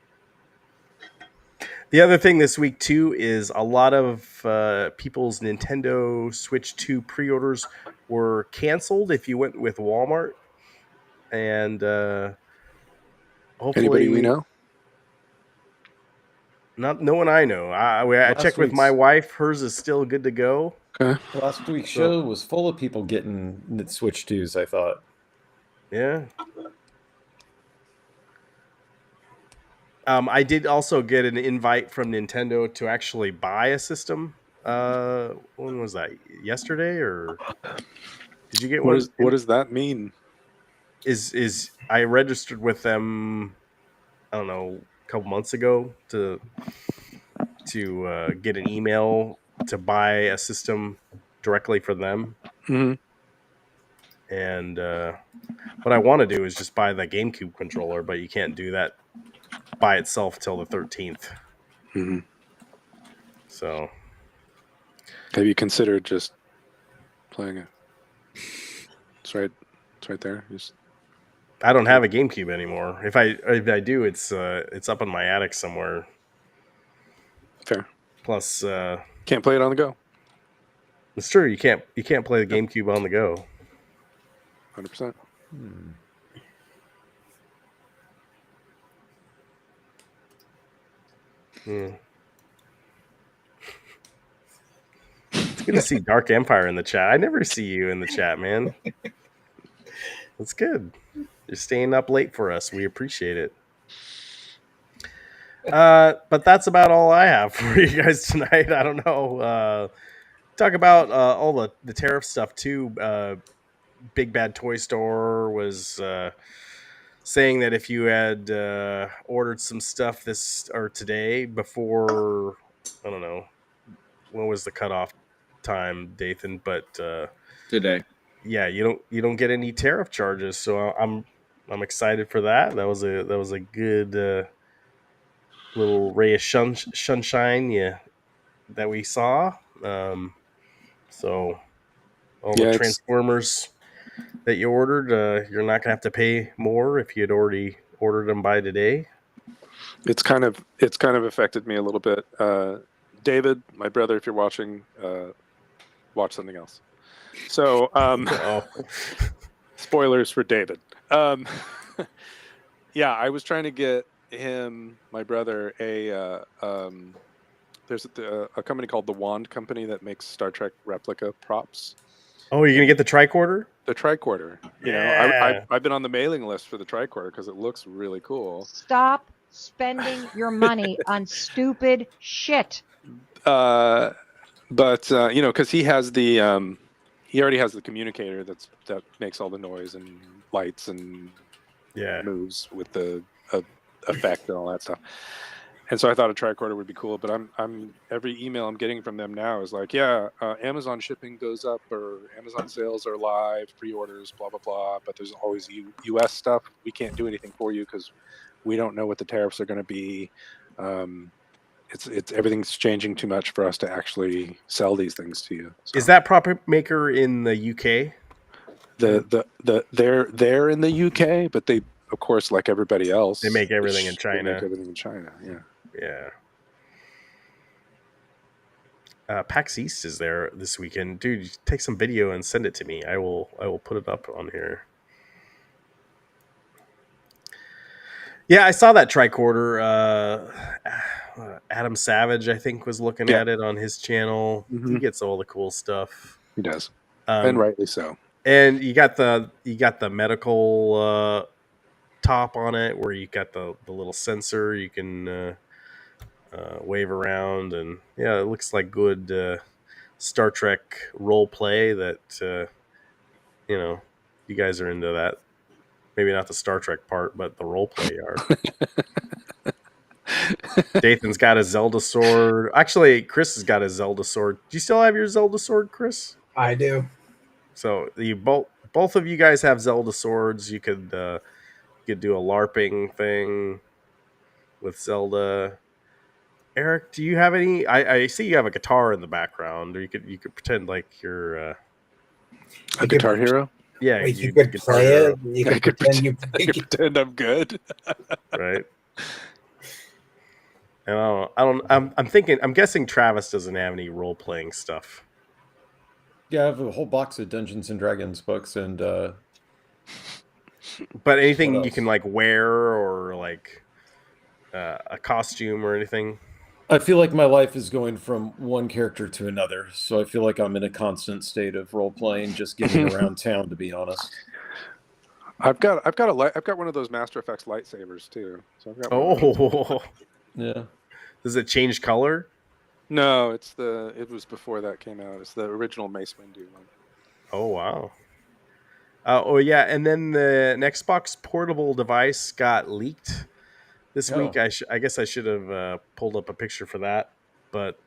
The other thing this week too is a lot of people's Nintendo Switch 2 pre-orders were canceled if you went with Walmart, and hopefully Anybody we know? no one I know. I Last checked with my week's- wife; hers is still good to go. Okay. Last week's So- show was full of people getting Switch 2s, I thought. Yeah. I did also get an invite from Nintendo to actually buy a system. When was that? Yesterday, or did you get one? What does that mean? Is I registered with them? I don't know, a couple months ago to get an email to buy a system directly for them. Mhm. And what I want to do is just buy the GameCube controller, but you can't do that by itself till the 13th. Mhm. So Have you considered just playing it? It's right there. Just I don't have a GameCube anymore. If I do, it's up in my attic somewhere. fair. Plus, Can't play it on the go. it's true you can't play the GameCube on the go. 100%. Hmm. It's good to see Dark Empire in the chat. I never see you in the chat, man. That's good. You're staying up late for us. We appreciate it. But that's about all I have for you guys tonight. I don't know. Talk about all the tariff stuff too. Big Bad Toy Store was saying that if you had ordered some stuff this or today before, I don't know, what was the cutoff time, Dathan? But Today. yeah, you don't get any tariff charges. So I'm excited for that. That was a good little ray of sunshine that we saw. So all Yeah, the it's- Transformers that you ordered, you're not gonna have to pay more if you had already ordered them by today. It's kind of affected me a little bit. David, my brother, if you're watching, watch something else. So, Oh, spoilers for David. Yeah, I was trying to get him, my brother, there's a company called the Wand Company that makes Star Trek replica props. oh, you're gonna get the tricorder? The tricorder. You know, Yeah. I've been on the mailing list for the tricorder because it looks really cool. Stop spending your money on stupid shit. But you know, because he has the he already has the communicator that makes all the noise and lights and Yeah. moves with the effect and all that stuff. And so I thought a tricorder would be cool, but I'm every email I'm getting from them now is like, yeah, Amazon shipping goes up, or Amazon sales are live, pre-orders, blah blah blah. But there's always U.S. stuff. We can't do anything for you because we don't know what the tariffs are going to be. It's everything's changing too much for us to actually sell these things to you. So Is that prop maker in the UK? they're in the UK, but they, of course, like everybody else, They make everything in they China. make everything in China. Yeah. Yeah. PAX East is there this weekend, dude. Take some video and send it to me. I will put it up on here. Yeah, I saw that tricorder. Adam Savage, I think, was looking Yeah. at it on his channel. He Mhm. gets all the cool stuff, He does, and rightly so. And you got the medical top on it, where you got the little sensor you can wave around, and yeah, it looks like good Star Trek role play that you guys are into that. Maybe not the Star Trek part, but the role play are. Dathan's got a Zelda sword. Actually, Chris has got a Zelda sword. Do you still have your Zelda sword, Chris? I do. So you both of you guys have Zelda swords. You could do a LARPing thing with Zelda. Eric, do you have any? I see you have a guitar in the background, or you could pretend like you're A Guitar Hero. yeah. Like you you're could Guitar play Hero, it. You I could could pretend you I could pretend I'm good. right? And I'm guessing Travis doesn't have any role playing stuff. Yeah, I have a whole box of Dungeons and Dragons books, and But anything What you can else? like wear or like a costume or anything. I feel like my life is going from one character to another, so I feel like I'm in a constant state of role playing, just getting around town. To be honest, I've got one of those Master Effects lightsabers too. So I've got one of those. Oh, yeah. does it change color? No, it was before that came out. It's the original Mace Windu one. Oh wow. Oh yeah, and then the Xbox portable device got leaked this week. Oh. I guess I should have pulled up a picture for that, but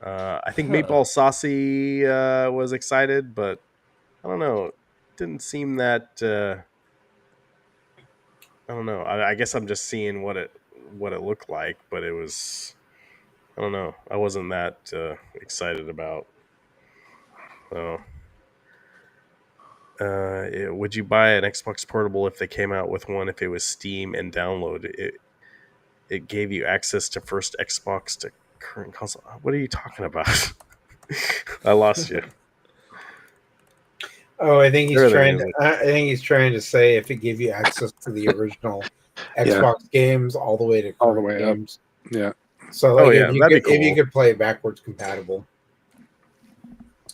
I think Huh. Meatball Saucy was excited, but I don't know. It didn't seem that. I don't know. I guess I'm just seeing what it looked like, but it was. I don't know. I wasn't that excited about. So, would you buy an Xbox portable if they came out with one? If it was Steam and download it gave you access to first Xbox to current console. What are you talking about? I lost you. Oh, I think he's There it trying. is. I think he's trying to say if it gave you access to the original Xbox games all the way to All the current way up. games. Yeah. So, like, yeah, that'd be if you cool. could play backwards compatible.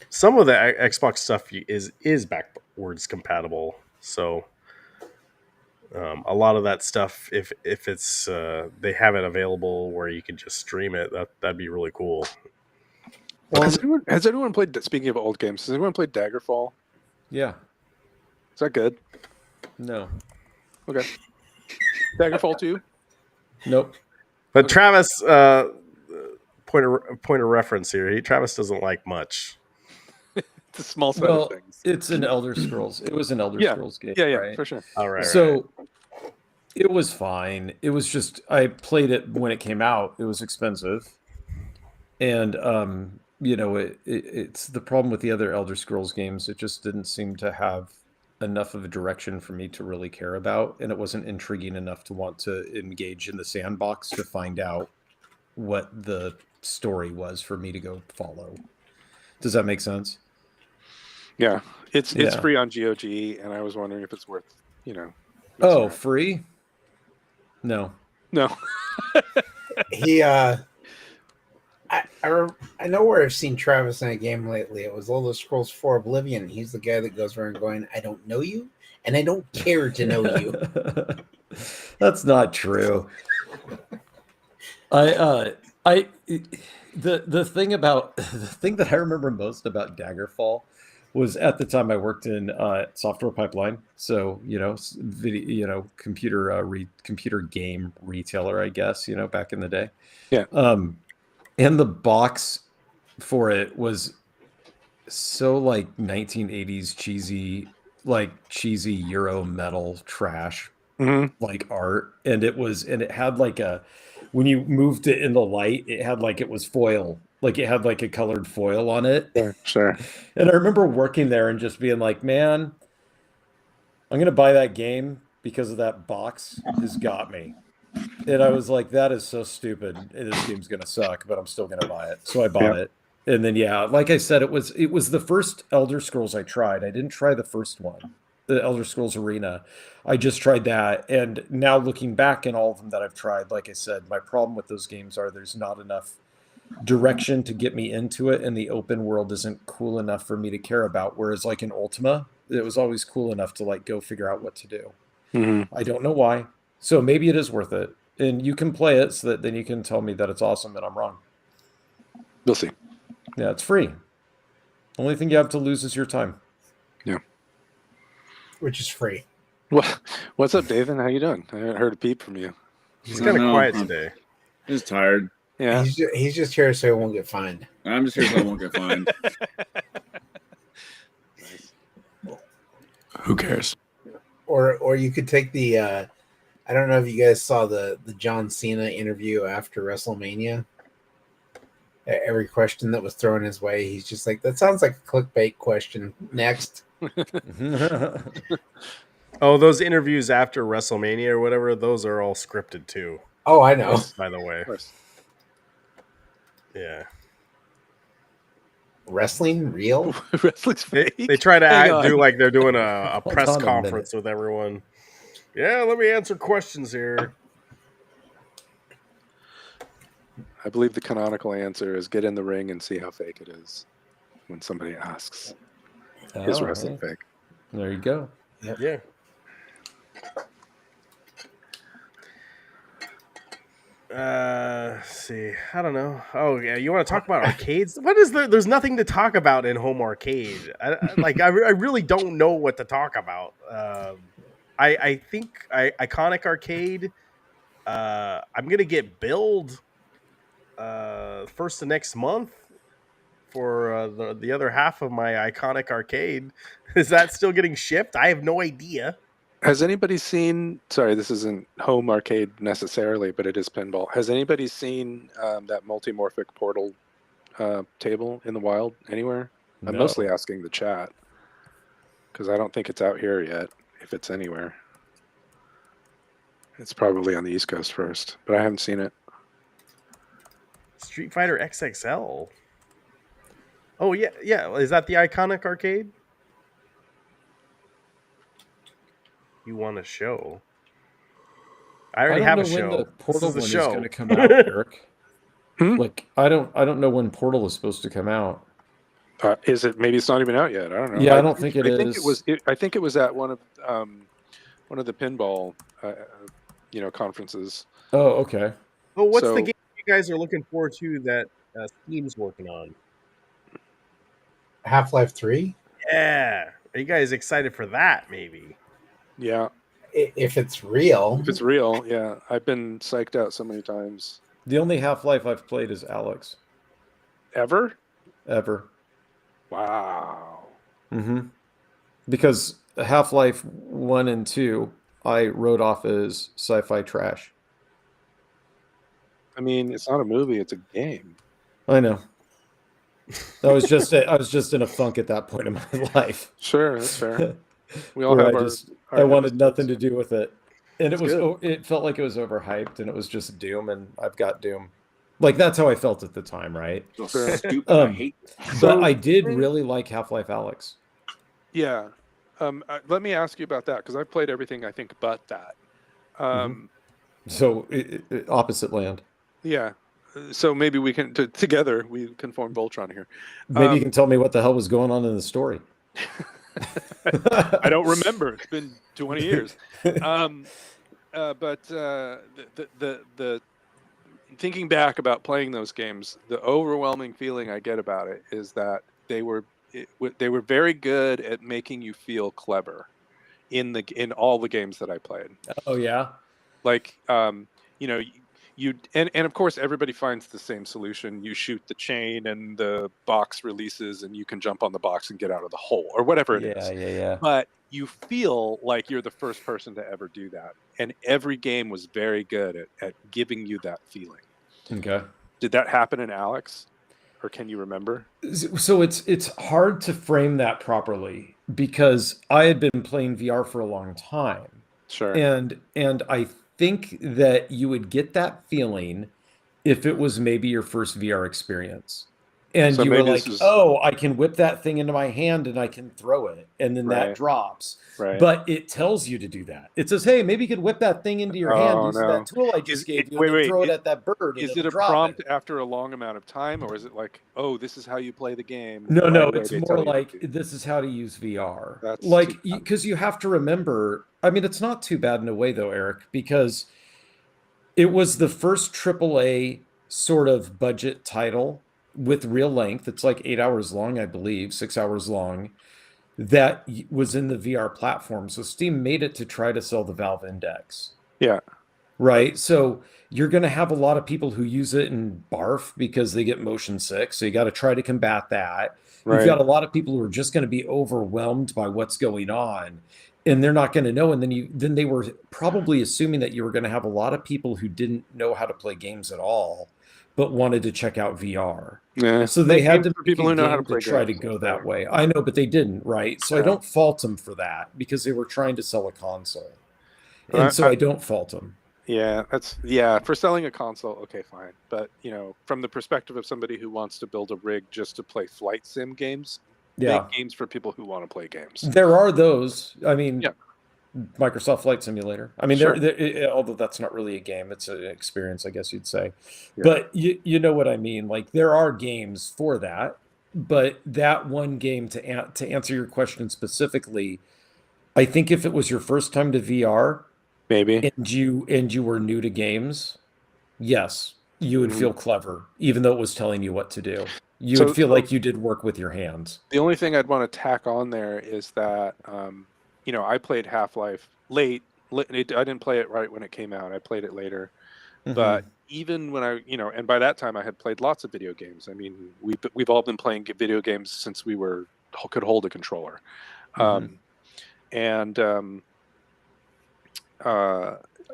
Some of the Xbox stuff is backwards compatible, so a lot of that stuff, if it's they have it available where you can just stream it, that'd be really cool. Well, Has anyone played? Speaking of old games, has anyone played Daggerfall? Yeah. Is that good? No. Okay. Daggerfall 2? Nope. But Travis, point of reference here. Travis doesn't like much. It's a small set Well, of things. it's an Elder Scrolls. It was an Elder Scrolls game. Yeah, right? for sure. All right. So it was fine. It was just I played it when it came out. It was expensive, and it's the problem with the other Elder Scrolls games. It just didn't seem to have enough of a direction for me to really care about, and it wasn't intriguing enough to want to engage in the sandbox to find out what the story was for me to go follow. Does that make sense? Yeah, it's Yeah. free on GOG, and I was wondering if it's worth, Oh, free? No. he I know where I've seen Travis in a game lately. It was Elder Scrolls 4 Oblivion. He's the guy that goes around going, I don't know you, and I don't care to know you. That's not true. The thing that I remember most about Daggerfall was at the time I worked in software pipeline, so video, computer game retailer, I guess, back in the day. Yeah. And the box for it was so like 1980s cheesy Euro metal trash, like art, and it had like when you moved it in the light, it had like it was foil. Like it had like a colored foil on it. Sure. And I remember working there and just being like, man, I'm going to buy that game because of that box has got me. And I was like, that is so stupid. This game's going to suck, but I'm still going to buy it. So I bought it. And then, yeah, like I said, it was the first Elder Scrolls I tried. I didn't try the first one, the Elder Scrolls Arena. I just tried that. And now looking back in all of them that I've tried, like I said, my problem with those games are there's not enough direction to get me into it, and the open world isn't cool enough for me to care about. Whereas like in Ultima, it was always cool enough to like go figure out what to do. I don't know why. So maybe it is worth it. And you can play it so that then you can tell me that it's awesome and I'm wrong. We'll see. Yeah, it's free. Only thing you have to lose is your time. Yeah. Which is free. What's up, David? How you doing? I haven't heard a peep from you. He's kind of quiet today. He's tired. Yeah. He's just here so he won't get fined. I'm just here so I won't get fined. Who cares? Or you could take the I don't know if you guys saw the John Cena interview after WrestleMania. Every question that was thrown his way, he's just like, that sounds like a clickbait question. Next. Oh, those interviews after WrestleMania or whatever, those are all scripted too. Oh, I know. by the way. Of course. Yeah. Wrestling real? Wrestling's fake. They try to Hang do on. like they're doing a Hold press on a conference with everyone. Yeah, let me answer questions here. I believe the canonical answer is get in the ring and see how fake it is when somebody asks, is Oh, wrestling hey. fake? There you go. Yeah. See, I don't know. Oh yeah, you want to talk about arcades? What is there? There's nothing to talk about in home arcade. I really don't know what to talk about. I think iconic arcade. I'm gonna get billed first of next month for the other half of my iconic arcade. Is that still getting shipped? I have no idea. Has anybody seen, sorry, this isn't home arcade necessarily, but it is pinball. Has anybody seen that multimorphic portal table in the wild anywhere? I'm No. mostly asking the chat because I don't think it's out here yet, if it's anywhere. It's probably on the East Coast first, but I haven't seen it. Street Fighter XXL. Oh yeah, yeah. Is that the iconic arcade? You want a show? I already have a when the show. This Portal is the one is going show. to come out, Eric. Hmm? Like I don't know when Portal is supposed to come out. Is it? Maybe it's not even out yet. I don't know. Yeah, I don't think it I think is. it was. I think it was at one of the pinball, conferences. Oh, okay. Oh, what's the So- game you guys are looking forward to that Steam's working on? Half-Life 3? Yeah, are you guys excited for that? Maybe. Yeah, If it's real. if it's real, yeah. I've been psyched out so many times. The only Half-Life I've played is Alex. Ever? Ever. Wow. Mm-hmm. Because Half-Life 1 and 2 I wrote off as sci-fi trash. I mean, it's not a movie; it's a game. I know. I was just in a funk at that point in my life. Sure, that's fair. We all Where have I wanted nothing to do with it, and That's it felt like it was overhyped, and it was just Doom, and I've got Doom. Like that's how I felt at the time, right? Sure. Stupid. I hate that. But I did really like Half-Life Alex. Yeah. Let me ask you about that because I've played everything I think but that. So opposite land. Yeah. So maybe we can together we can form Voltron here. Maybe you can tell me what the hell was going on in the story. I don't remember. It's been 20 years. But the thinking back about playing those games, the overwhelming feeling I get about it is that they were very good at making you feel clever in all the games that I played. Oh yeah. Like and of course everybody finds the same solution. You shoot the chain and the box releases and you can jump on the box and get out of the hole or whatever it is. Yeah. But you feel like you're the first person to ever do that. And every game was very good at giving you that feeling. Okay. Did that happen in Alex? Or can you remember? So it's hard to frame that properly because I had been playing VR for a long time. Sure. And I think that you would get that feeling if it was maybe your first VR experience. And So you were maybe like, this is- oh, I can whip that thing into my hand and I can throw it. And then that Right. drops. Right. But it tells you to do that. It says, hey, maybe you could whip that thing into your hand Oh, using no. that tool I just gave you wait, and then throw it it- at that bird. Is and it a it'll drop prompt it. after a long amount of time, or is it like, oh, this is how you play the game? No, right away it's they more tell you like to do- this is how to use VR. That's Like, too bad. because you have to remember, I mean, it's not too bad in a way, though, Eric, because it was the first AAA sort of budget title with real length. It's like 8 hours long, I believe, 6 hours long, that was in the VR platform. So Steam made it to try to sell the Valve Index. Yeah. Right. So you're going to have a lot of people who use it and barf because they get motion sick. So you got to try to combat that. Right. You've got a lot of people who are just going to be overwhelmed by what's going on and they're not going to know. And then they were probably assuming that you were going to have a lot of people who didn't know how to play games at all, but wanted to check out VR. Yeah. So they had to for people who know how to play try to games. go that way. I know, but they didn't, right? So I Yeah. don't fault them for that because they were trying to sell a console. But And so I don't fault them. Yeah, for selling a console, okay, fine. But from the perspective of somebody who wants to build a rig just to play flight sim games, Yeah. make games for people who want to play games. There are those. I mean, Yeah. Microsoft Flight Simulator. I mean, Sure. although that's not really a game, it's an experience, I guess you'd say. Yeah. But you know what I mean? Like, there are games for that. But that one game, to answer your question specifically, I think if it was your first time to VR, Maybe. and you were new to games, yes, you would Mhm. feel clever, even though it was telling you what to do. You So- would feel like you did work with your hands. The only thing I'd want to tack on there is that, I played Half-Life late. I didn't play it right when it came out. I played it later. But even when and by that time I had played lots of video games. I mean, we've all been playing video games since we could hold a controller.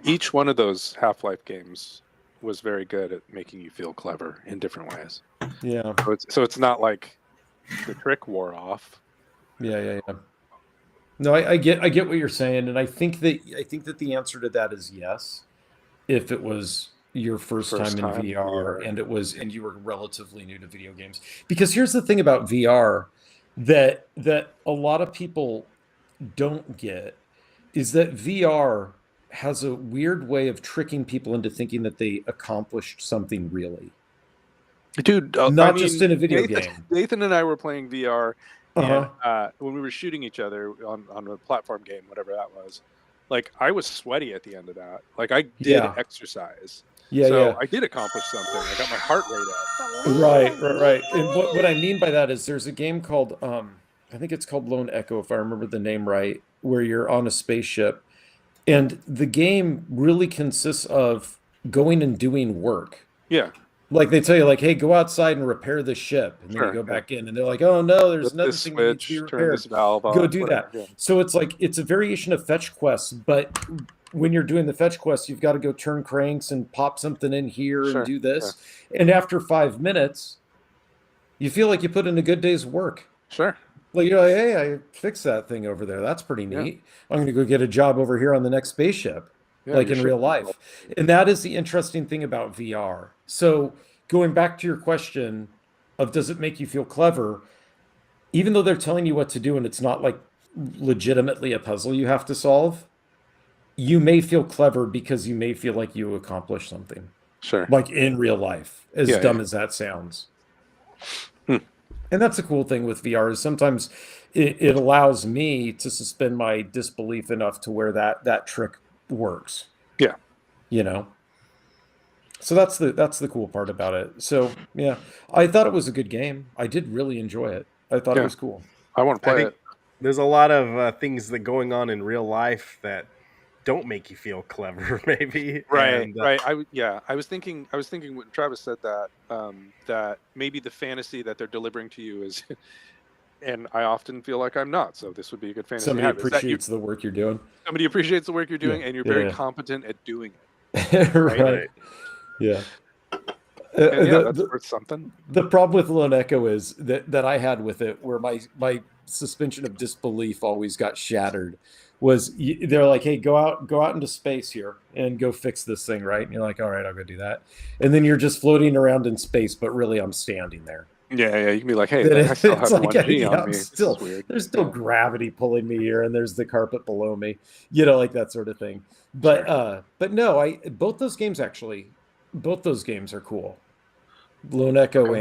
Each one of those Half-Life games was very good at making you feel clever in different ways. Yeah. So it's not like the trick wore off. Yeah. No, I get what you're saying, and I think that the answer to that is yes. If it was your first time in VR, and you were relatively new to video games, because here's the thing about VR that a lot of people don't get is that VR has a weird way of tricking people into thinking that they accomplished something really. Dude, Not just in a video game. Nathan and I were playing VR, Uh-huh. and when we were shooting each other on a platform game, whatever that was, like I was sweaty at the end of that. Like I did exercise. So I did accomplish something. I got my heart rate up. Right. And what I mean by that is there's a game called I think it's called Lone Echo, if I remember the name right, where you're on a spaceship, and the game really consists of going and doing work. Yeah. Like they tell you, like, hey, go outside and repair the ship, and then you go back in, and they're like, oh no, there's another thing that needs to be repaired. Turn this valve on, go do whatever, that. yeah. So it's like it's a variation of fetch quests, but when you're doing the fetch quest, you've got to go turn cranks and pop something in here and do this. And after 5 minutes, you feel like you put in a good day's work. Sure. Like you're like, hey, I fixed that thing over there. That's pretty neat. I'm going to go get a job over here on the next spaceship, like in real life. And that is the interesting thing about VR. So going back to your question of does it make you feel clever, even though they're telling you what to do and it's not like legitimately a puzzle you have to solve, you may feel clever because you may feel like you accomplished something. Sure. Like in real life, as dumb as that sounds. And that's a cool thing with VR is sometimes it allows me to suspend my disbelief enough to where that trick works. Yeah. So that's the cool part about it. So yeah, I thought it was a good game. I did really enjoy it. I thought it was cool. I want to play it. There's a lot of things that going on in real life that don't make you feel clever, maybe. Right. I was thinking when Travis said that, that maybe the fantasy that they're delivering to you is, and I often feel like I'm not. So this would be a good fantasy. Somebody appreciates the work you're doing. Somebody appreciates the work you're doing, and you're very competent at doing it. Right. Yeah. That's worth something. The problem with Lone Echo is that I had with it, where my suspension of disbelief always got shattered, was they're like, hey, go out into space here and go fix this thing, right? And you're like, all right, I'll go do that. And then you're just floating around in space, but really I'm standing there. Yeah, you can be like, hey, I still have 1G on me. There's still gravity pulling me here, and there's the carpet below me, like that sort of thing. But no, both those games are cool. Lone Echo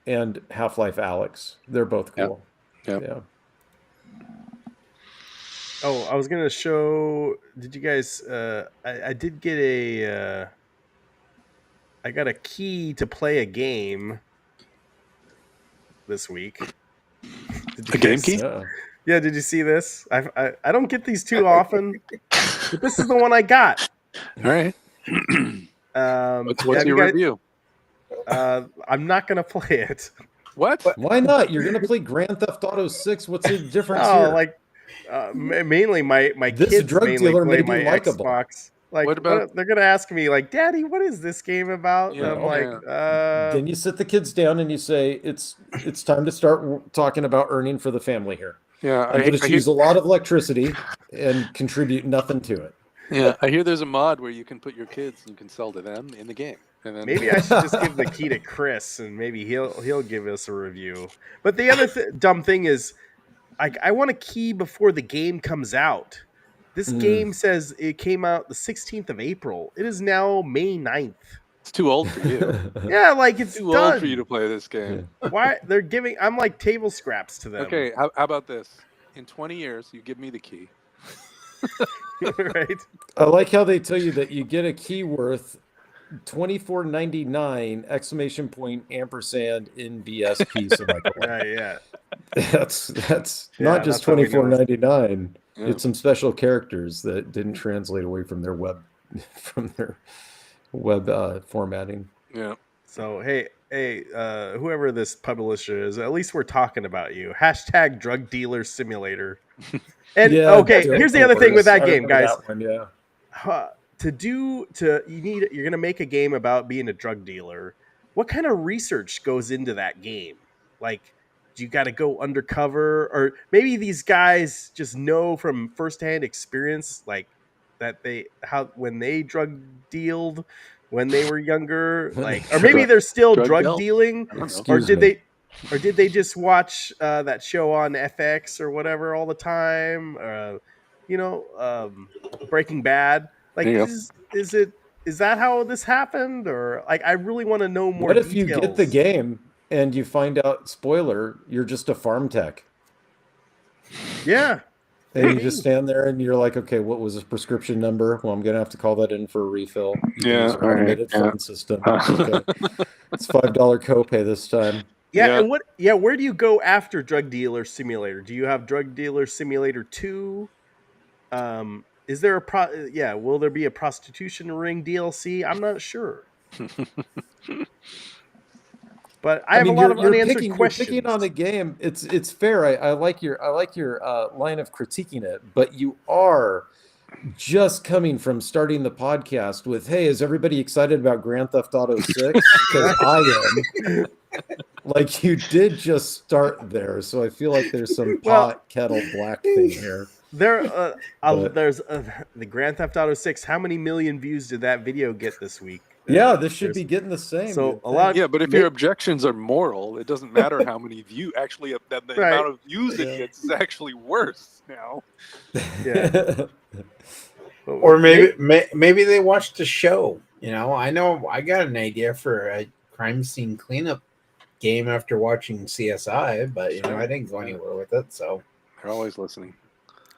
and Half-Life Alyx, they're both cool. Yeah. Oh, I was gonna show. Did you guys? I did get I got a key to play a game this week. A game key? Yeah. Did you see this? I don't get these too often, but this is the one I got. All right. What's your review? I'm not gonna play it. What? Why not? You're gonna play Grand Theft Auto 6. What's the difference here? Like. Mainly my this kids drug mainly dealer play may be my likable. Xbox. Like, they're gonna ask me, like, Daddy, what is this game about? Yeah, and I'm like, Then you sit the kids down and you say, it's time to start talking about earning for the family here. Yeah, I'm going to use a lot of electricity and contribute nothing to it. Yeah, I hear there's a mod where you can put your kids and you can sell to them in the game. And then Maybe I should just give the key to Chris, and maybe he'll give us a review. But the other dumb thing is, I want a key before the game comes out. This game says it came out the 16th of April. It is now May 9th. it's too old for you. Yeah, like it's Too done. old for you to play this game. Why they're giving? I'm like table scraps to them. Okay, how about this? In 20 years, you give me the key. Right. I like how they tell you that you get a key worth $24.99 exclamation point ampersand in VSP semicolon. Yeah. That's Yeah, not just that's how we know $24.99. Yeah. It's some special characters that didn't translate away from their web formatting. Yeah. So hey, whoever this publisher is, at least we're talking about you. Hashtag drug dealer simulator. And okay, here's the other thing with that game, guys. That one, yeah. You're gonna make a game about being a drug dealer. What kind of research goes into that game? Like, do you got to go undercover, or maybe these guys just know from firsthand experience, like that when they drug dealed when they were younger, like, or maybe they're still drug dealt? dealing, or did they just watch that show on FX or whatever all the time? Breaking Bad. Like, is that how this happened, or like I really want to know more. What if details. you get the game and you find out, spoiler, you're just a farm tech? Yeah. And you just stand there and you're like, okay, what was his prescription number? Well, I'm gonna have to call that in for a refill. Yeah, automated phone system. Okay. It's $5 copay this time. Yeah, and where do you go after Drug Dealer Simulator? Do you have Drug Dealer Simulator 2? Is there will there be a prostitution ring DLC? I'm not sure. But I have a lot of unanswered questions. You're picking on a game. It's fair. I like your line of critiquing it, but you are just coming from starting the podcast with, "Hey, is everybody excited about Grand Theft Auto 6?" Because I am. Like, you did just start there, so I feel like there's some pot kettle black thing here. There's the Grand Theft Auto 6. How many million views did that video get this week? Yeah, this should be getting the same. So a lot. Yeah, but if your objections are moral, it doesn't matter how many views. Actually, the amount of views it gets is actually worse now. Yeah. Or maybe they watched a show. I know I got an idea for a crime scene cleanup game after watching CSI, but I didn't go anywhere with it. So they're always listening.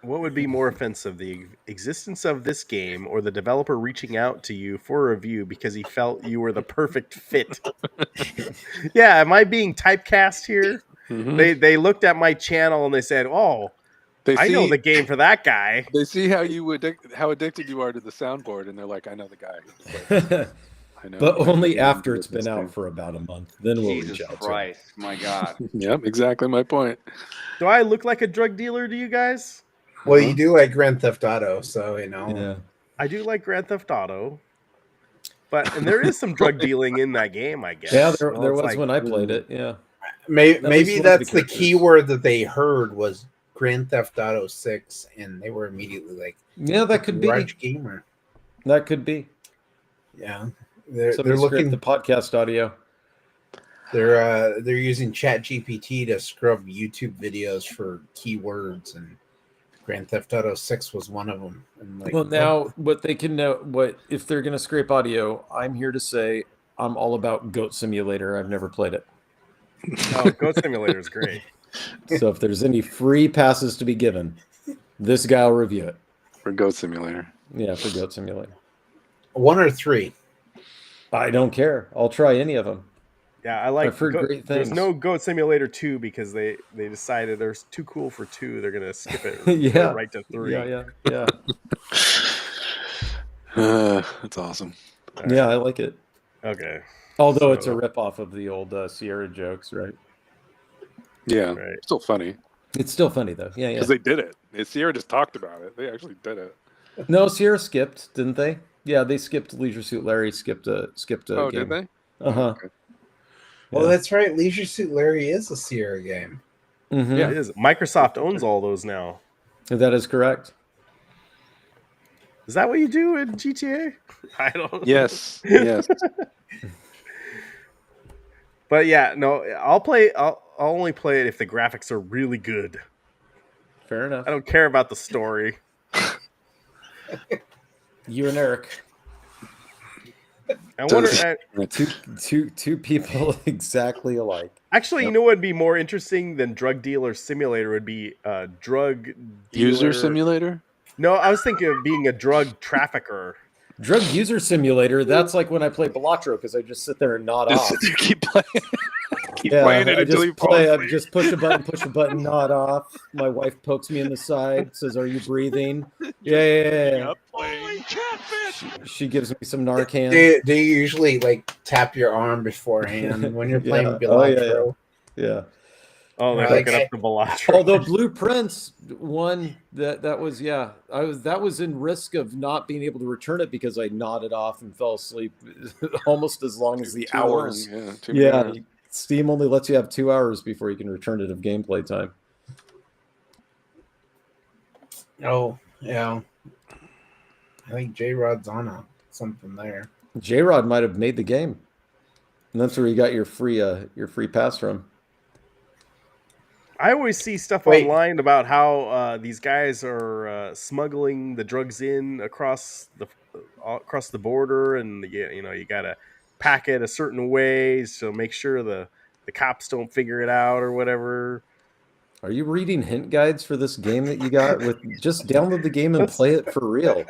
What would be more offensive, the existence of this game or the developer reaching out to you for a review because he felt you were the perfect fit? Yeah, am I being typecast here? Mm-hmm. They looked at my channel and they said, "Oh, I know the game for that guy." They see how addicted you are to the soundboard, and they're like, "I know the guy." I know, but only after it's been out for about a month. Then we'll reach out. Christ, my God. Yep, exactly my point. Do I look like a drug dealer to you guys? Well, you do like Grand Theft Auto, so Yeah. I do like Grand Theft Auto, and there is some drug dealing in that game, I guess. Yeah, there was when I played it. Yeah, maybe that's the keyword that they heard was Grand Theft Auto 6, and they were immediately like, "Yeah, that could be gamer." That could be. Yeah, they're looking at the podcast audio. They're using ChatGPT to scrub YouTube videos for keywords, and Grand Theft Auto 6 was one of them. And now what they can know, if they're going to scrape audio, I'm here to say I'm all about Goat Simulator. I've never played it. Oh, Goat Simulator is great. So if there's any free passes to be given, this guy will review it. For Goat Simulator. Yeah, for Goat Simulator. 1 or 3? I don't care. I'll try any of them. Yeah, I've heard great things. There's no Goat Simulator 2 because they decided they're too cool for 2. They're gonna skip it. Right to 3. Yeah. That's awesome. Yeah, I like it. Okay. Although it's a ripoff of the old Sierra jokes, right? Yeah, still funny. It's still funny though. Yeah. Because they did it. Sierra just talked about it. They actually did it. No, Sierra skipped, didn't they? Yeah, they skipped Leisure Suit Larry. Skipped a Oh, game. did they? Okay. Well, that's right. Leisure Suit Larry is a Sierra game. Mm-hmm. Yeah, it is. Microsoft owns all those now. That is correct. Is that what you do in GTA? I don't. Yes, yes. But yeah, no, I'll play. I'll only play it if the graphics are really good. Fair enough. I don't care about the story. You and Eric, I wonder. two people exactly alike. Actually, you know what would be more interesting than Drug Dealer Simulator would be drug dealer. User simulator? No, I was thinking of being a drug trafficker. Drug user simulator. That's like when I play Balatro because I just sit there and nod off. Just keep playing. Keep Yeah, playing it I until just you fall play. I asleep. just push a button, nod off. My wife pokes me in the side, says, "Are you breathing?" Yeah. Holy catfish! She gives me some Narcan. Do you usually like tap your arm beforehand when you're playing Yeah. Balatro? Yeah. Oh, they're Like, hooking up the Balatro. Although Blueprints one that was that was in risk of not being able to return it because I nodded off and fell asleep almost as long as the Too hours. long, yeah, too many hours. Steam only lets you have 2 hours before you can return it of gameplay time. Oh, yeah. I think J-Rod's on something there. J-Rod might have made the game. And that's where you got your free pass from. I always see stuff Wait. online about how these guys are smuggling the drugs in across the border, and you gotta pack it a certain way, so make sure the cops don't figure it out or whatever. Are you reading hint guides for this game that you got? Just download the game and play it for real.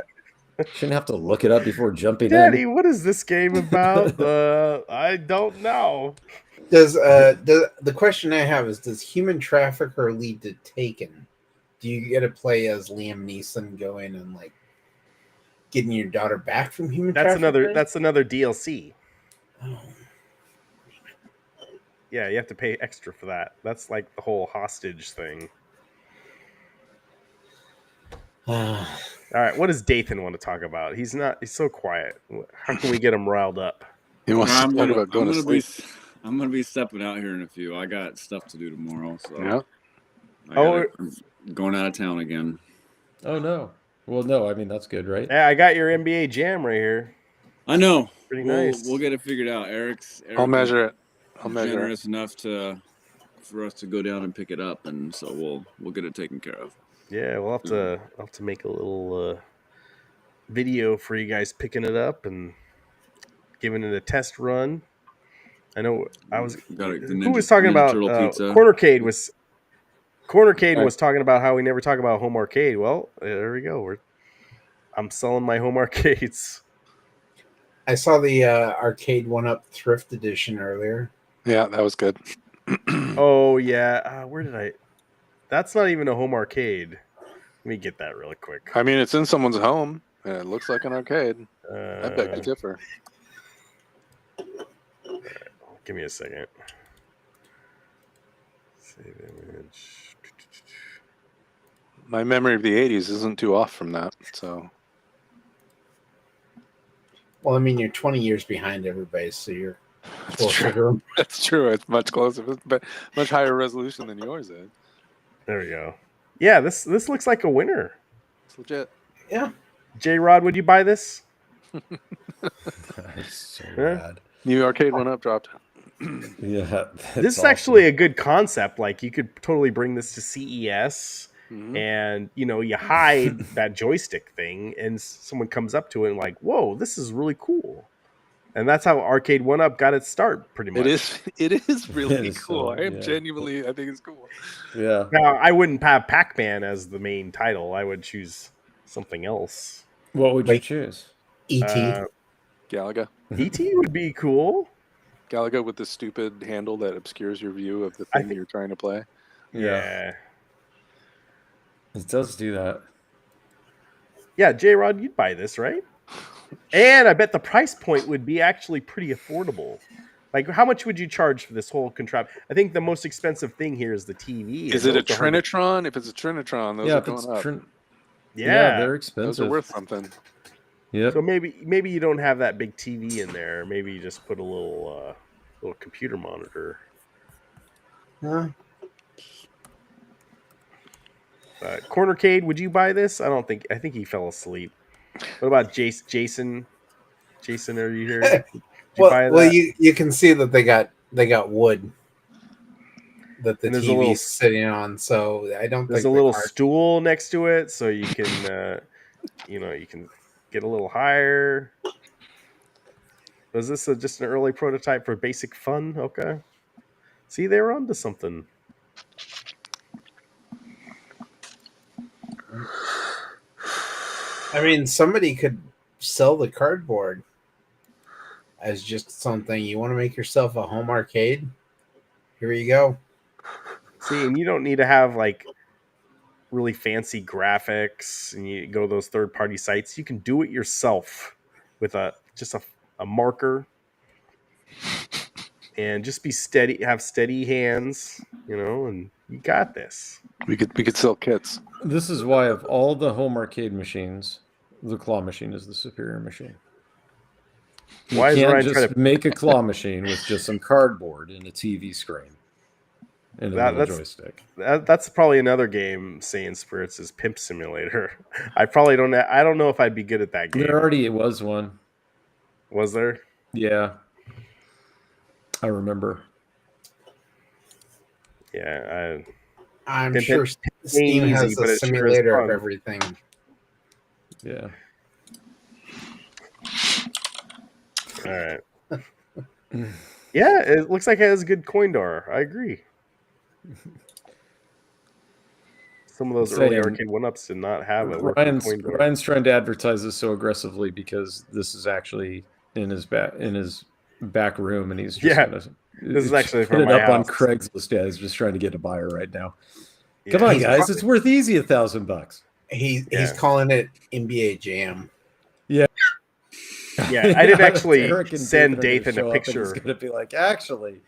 Shouldn't have to look it up before jumping Daddy, in. what is this game about? I don't know. Does the question I have is, does Human Trafficker lead to Taken? Do you get to play as Liam Neeson going and like getting your daughter back from Human Trafficker? That's another DLC. Oh. Yeah, you have to pay extra for that. That's like the whole hostage thing. All right, what does Dathan want to talk about? He's so quiet. How can we get him riled up? He wants to talk about going to sleep. I'm gonna be stepping out here in a few. I got stuff to do tomorrow, so Yeah. I'm going out of town again. Oh no. Well, no, I mean that's good, right? Yeah, I got your NBA Jam right here. I know. Pretty nice. We'll get it figured out. Eric I'll measure it. I'll measure generous enough for us to go down and pick it up, and so we'll get it taken care of. Yeah, we'll have to make a little video for you guys picking it up and giving it a test run. I know who was talking about Cornercade was talking about how we never talk about home arcade. Well, there we go. I'm selling my home arcades. I saw the Arcade 1-Up Thrift Edition earlier. Yeah, that was good. Oh yeah, where did I? That's not even a home arcade. Let me get that really quick. I mean, it's in someone's home, and it looks like an arcade. I beg to differ. Give me a second. Save image. My memory of the 80s isn't too off from that, so. Well, I mean, you're 20 years behind everybody, so you're closer to them. That's true. It's much closer, but much higher resolution than yours is. There we go. Yeah, this looks like a winner. It's legit. Yeah. J-Rod, would you buy this? That's so bad. New Arcade 1-Up dropped. Yeah. This is actually a good concept. Like, you could totally bring this to CES, and you hide that joystick thing, and someone comes up to it and like, whoa, this is really cool. And that's how Arcade 1-Up got its start, pretty much. It is really cool. So, I think it's cool. Yeah. Now, I wouldn't have Pac-Man as the main title. I would choose something else. What would you choose? E.T. Galaga. E.T. would be cool. Galaga with the stupid handle that obscures your view of the thing you're trying to play. Yeah. It does do that. Yeah, J-Rod, you'd buy this, right? And I bet the price point would be actually pretty affordable. Like, how much would you charge for this whole contraption? I think the most expensive thing here is the TV. Is it a Trinitron? If it's a Trinitron, those are going up. Yeah, they're expensive. Those are worth something. Yeah. So maybe you don't have that big TV in there. Maybe you just put a little computer monitor. Huh? Cornercade, would you buy this? I think he fell asleep. What about Jason? Jason, are you here? Did you buy well, that? you can see that they got wood that the And there's a TV's little sitting on. So I don't There's think a the little card. stool next to it, so you can, you can get a little higher. Was this just an early prototype for basic fun? Okay. See, they were onto something. I mean, somebody could sell the cardboard as just something you want to make yourself a home arcade. Here you go. See, and you don't need to have like really fancy graphics, and you go to those third-party sites. You can do it yourself with a marker, and just be steady. Have steady hands, and you got this. We could sell kits. This is why of all the home arcade machines, the claw machine is the superior machine. You Why is can't Ryan just trying to? make a claw machine with just some cardboard and a TV screen and a little joystick. That's probably another game. Saying Spirits is Pimp Simulator. I probably don't. I don't know if I'd be good at that game. There already was one. Was there? Yeah, I remember. Yeah, I'm sure Steam has a simulator of everything. Yeah. All right. Yeah, it looks like it has a good coin door. I agree. Some of those early arcade one-ups did not have a working coin door. Ryan's trying to advertise this so aggressively because this is actually in his back room, and he's just gonna. This is actually put from it my up on house. Craigslist. Yeah, he's just trying to get a buyer right now. Come on, guys! It's worth easy $1,000. He's calling it NBA Jam. Yeah. Yeah, I did actually send Dathan a picture. He's gonna be like, actually,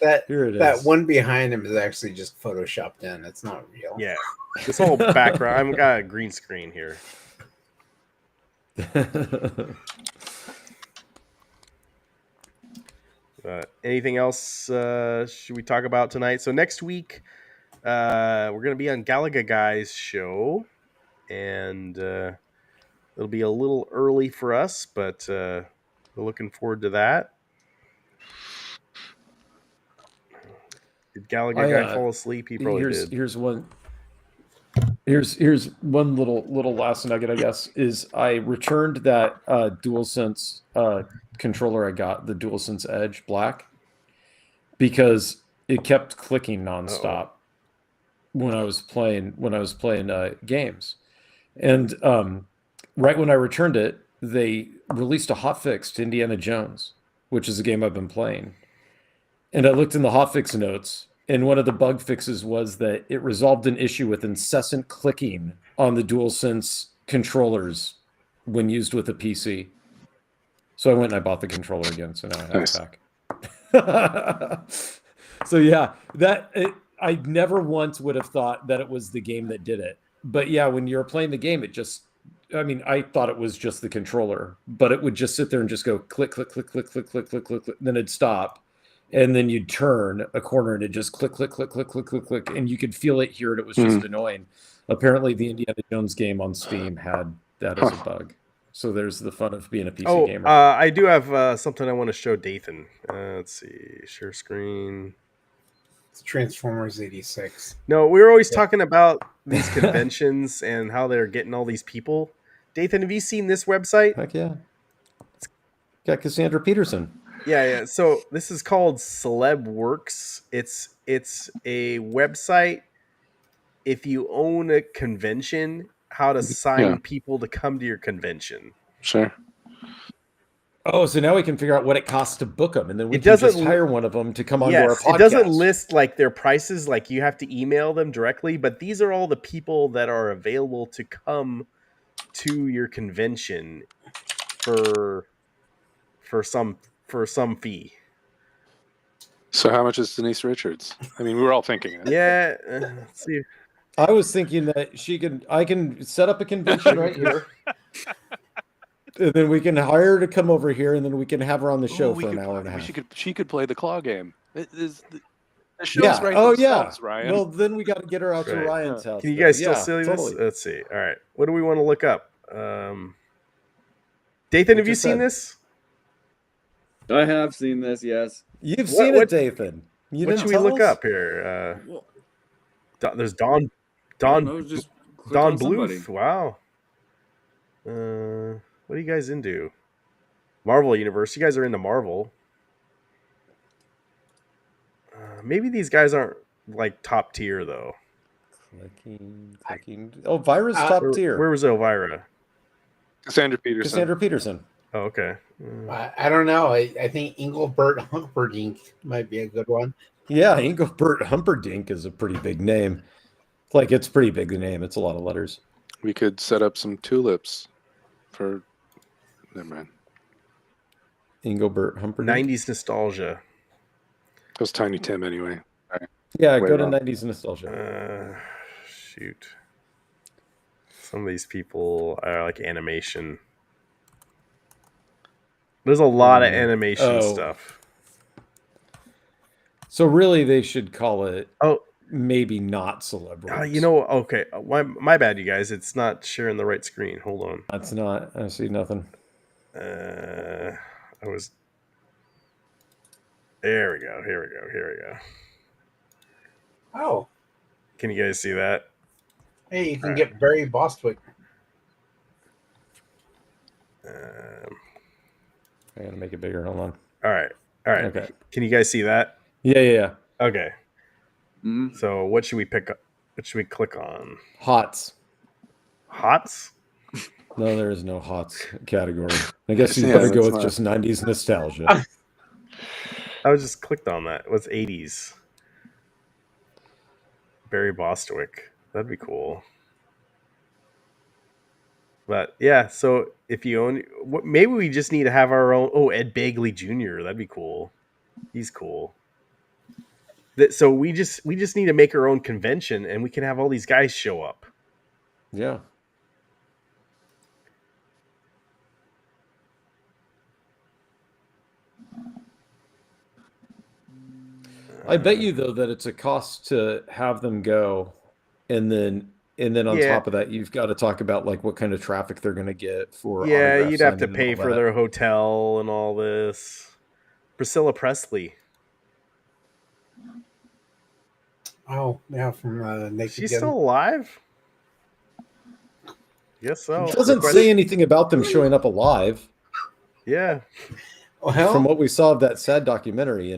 here it is. That one behind him is actually just photoshopped in. It's not real. Yeah, this whole background. I've got a green screen here. Anything else should we talk about tonight? So next week, we're going to be on Galaga Guy's show, and it'll be a little early for us, but we're looking forward to that. Did Galaga Guy fall asleep? He probably did. Here's one little last nugget, I guess, is I returned that DualSense controller I got, the DualSense Edge Black, because it kept clicking nonstop when I was playing games. And right when I returned it, they released a hotfix to Indiana Jones, which is a game I've been playing. And I looked in the hotfix notes, and one of the bug fixes was that it resolved an issue with incessant clicking on the DualSense controllers when used with a PC. So I went and I bought the controller again, so now I have it back. So yeah, I never once would have thought that it was the game that did it. But yeah, when you're playing the game, I thought it was just the controller, but it would just sit there and just go click, click, click, click, click, click, click, click, click. Then it'd stop. And then you'd turn a corner and it just click, click, click, click, click, click, click. And you could feel it, hear it. It was just annoying. Apparently the Indiana Jones game on Steam had that as a bug. So there's the fun of being a PC gamer. I do have something I want to show Dathan. Let's see. Share screen. It's Transformers 86. No, we were always talking about these conventions and how they're getting all these people. Dathan, have you seen this website? Heck yeah. It's got Cassandra Peterson. Yeah. So this is called CelebWorks. It's a website. If you own a convention, how to sign people to come to your convention. Sure. Oh, so now we can figure out what it costs to book them, and then we can just hire one of them to come onto our podcast. It doesn't list like their prices, like you have to email them directly, but these are all the people that are available to come to your convention for some fee. So how much is Denise Richards? I mean, we were all thinking it. Yeah, let's see. I was thinking that I can set up a convention right here. And then we can hire her to come over here, and then we can have her on the show for an hour and a half. She could play the claw game. The show's right themselves, Ryan. Well, then we got to get her out to Ryan's house. Can you guys still see this? Let's see. All right. What do we want to look up? Dathan, What have you just seen said. this? I have seen this. Yes. You've What- seen what- it, Dathan. You What didn't should we tell look us? up here? Well, There's I don't Don know, just click Don on somebody. Bluth. Wow. What are you guys into? Marvel Universe. You guys are into Marvel. Maybe these guys aren't like top tier though. Clicking. Elvira's top tier. Where was Elvira? Cassandra Peterson. Cassandra Peterson. Oh, okay. I don't know. I think Engelbert Humperdinck might be a good one. Yeah, Engelbert Humperdinck is a pretty big name. Like, it's a pretty big name. It's a lot of letters. We could set up some tulips for. Never mind. Engelbert Humperdinck. 90s nostalgia. That was Tiny Tim anyway. Yeah, Way go to wrong. 90s nostalgia. Shoot. Some of these people are like animation. There's a lot of animation stuff. So really, they should call it. Oh, maybe not celebrities. you know, okay. My bad, you guys. It's not sharing the right screen. Hold on. That's not. I see nothing. I was. There we go. Here we go. Here we go. Oh, Can you guys see that? hey, you can get Barry Bostwick. I gotta make it bigger. Hold on. All right. All right. Okay. Can you guys see that? Yeah. Okay. Mhm. So what should we pick up? What should we click on? Hots. Hots? No, there is no hots category. I guess you Yeah, better go that's with not- just 90s nostalgia. I was just clicked on that. What's 80s? Barry Bostwick. That'd be cool. But yeah, so if you own, maybe we just need to have our own. Oh, Ed Begley Jr. That'd be cool. He's cool. So we just need to make our own convention, and we can have all these guys show up. Yeah. I bet you though that it's a cost to have them go, and then on Yeah. top of that, you've got to talk about like what kind of traffic they're going to get for. Yeah, autograph you'd have to signing and pay all for that. their hotel and all this. Priscilla Presley. Oh, yeah, from Naked She's Gun. still alive? Guess so. It doesn't say anything about them showing up alive. Yeah. Well, From what we saw of that sad documentary,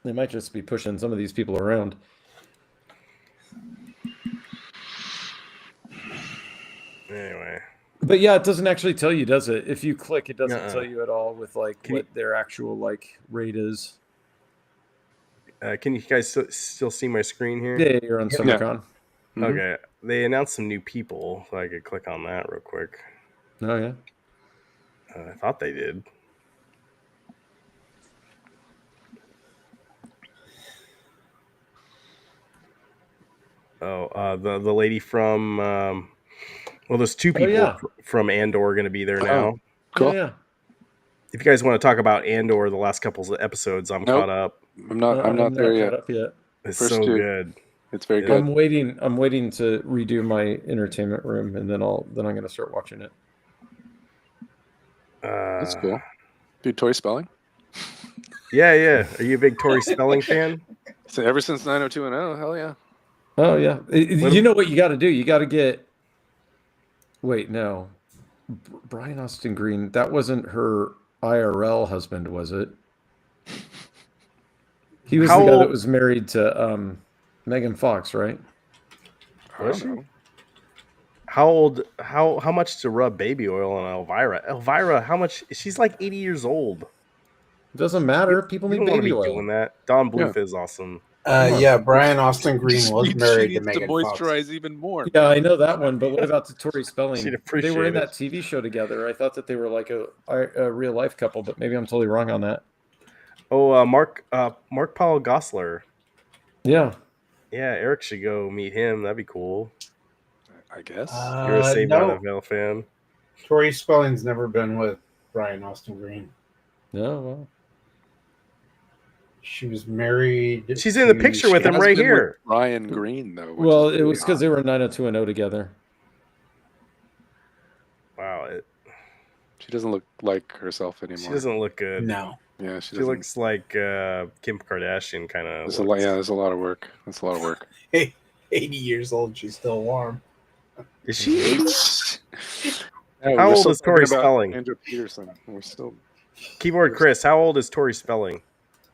they might just be pushing some of these people around. Anyway. But yeah, it doesn't actually tell you, does it? If you click, it doesn't Uh-uh. tell you at all with like what their actual like rate is. Can you guys still see my screen here? Yeah, you're on SummerCon. Mhm. Okay. They announced some new people, so I could click on that real quick. Oh yeah. I thought they did. Oh, the lady from well, there's two people yeah. from Andor going to be there Oh, now. Cool. Yeah. If you guys want to talk about Andor, the last couple of episodes, I'm Nope. caught up. I'm not there yet. caught up yet. It's First so two. good. It's very Yeah. good. I'm waiting to redo my entertainment room, and then I'm gonna start watching it. That's cool. Do toy spelling? Yeah. Are you a big Tori Spelling fan? So ever since 90210, hell yeah. Oh yeah. You know what you got to do? You got to get. Wait, no. Brian Austin Green. That wasn't her IRL husband, was it? He was How the guy that old- was married to Megan Fox, right? I Was don't she? know. How old? How much to rub baby oil on Elvira? Elvira, how much? She's like 80 years old. It doesn't matter. People You need don't want to baby be oil. doing that. Don Bluth is awesome. Yeah, Brian Austin Green was She married to needs Megan to Fox. moisturize even more. Yeah, I know that one, but what about the Tori Spelling? She'd They appreciate were in it. that TV show together. I thought that they were like a real life couple, but maybe I'm totally wrong on that. Oh, Mark Paul Gosselaar. Yeah. Yeah, Eric should go meet him. That'd be cool. I guess. You're a Saved by no, the Bell fan. Tori Spelling's never been with Brian Austin Green. No, well. She was married. She's in the to- picture with She him has right been with here. Ryan Green though. Which Well, is it really was because odd. they were 90210 together. Wow, She doesn't look like herself anymore. she doesn't look good. No. Yeah, she She doesn't. looks like Kim Kardashian kind of. There's a lot. Yeah, there's a lot of work. That's a lot of work. Hey, 80 years old. She's still warm. Is she 80? Yeah, How we're old still is Tori talking about Spelling? Andrew Peterson. We're still. Keyboard Chris, how old is Tori Spelling?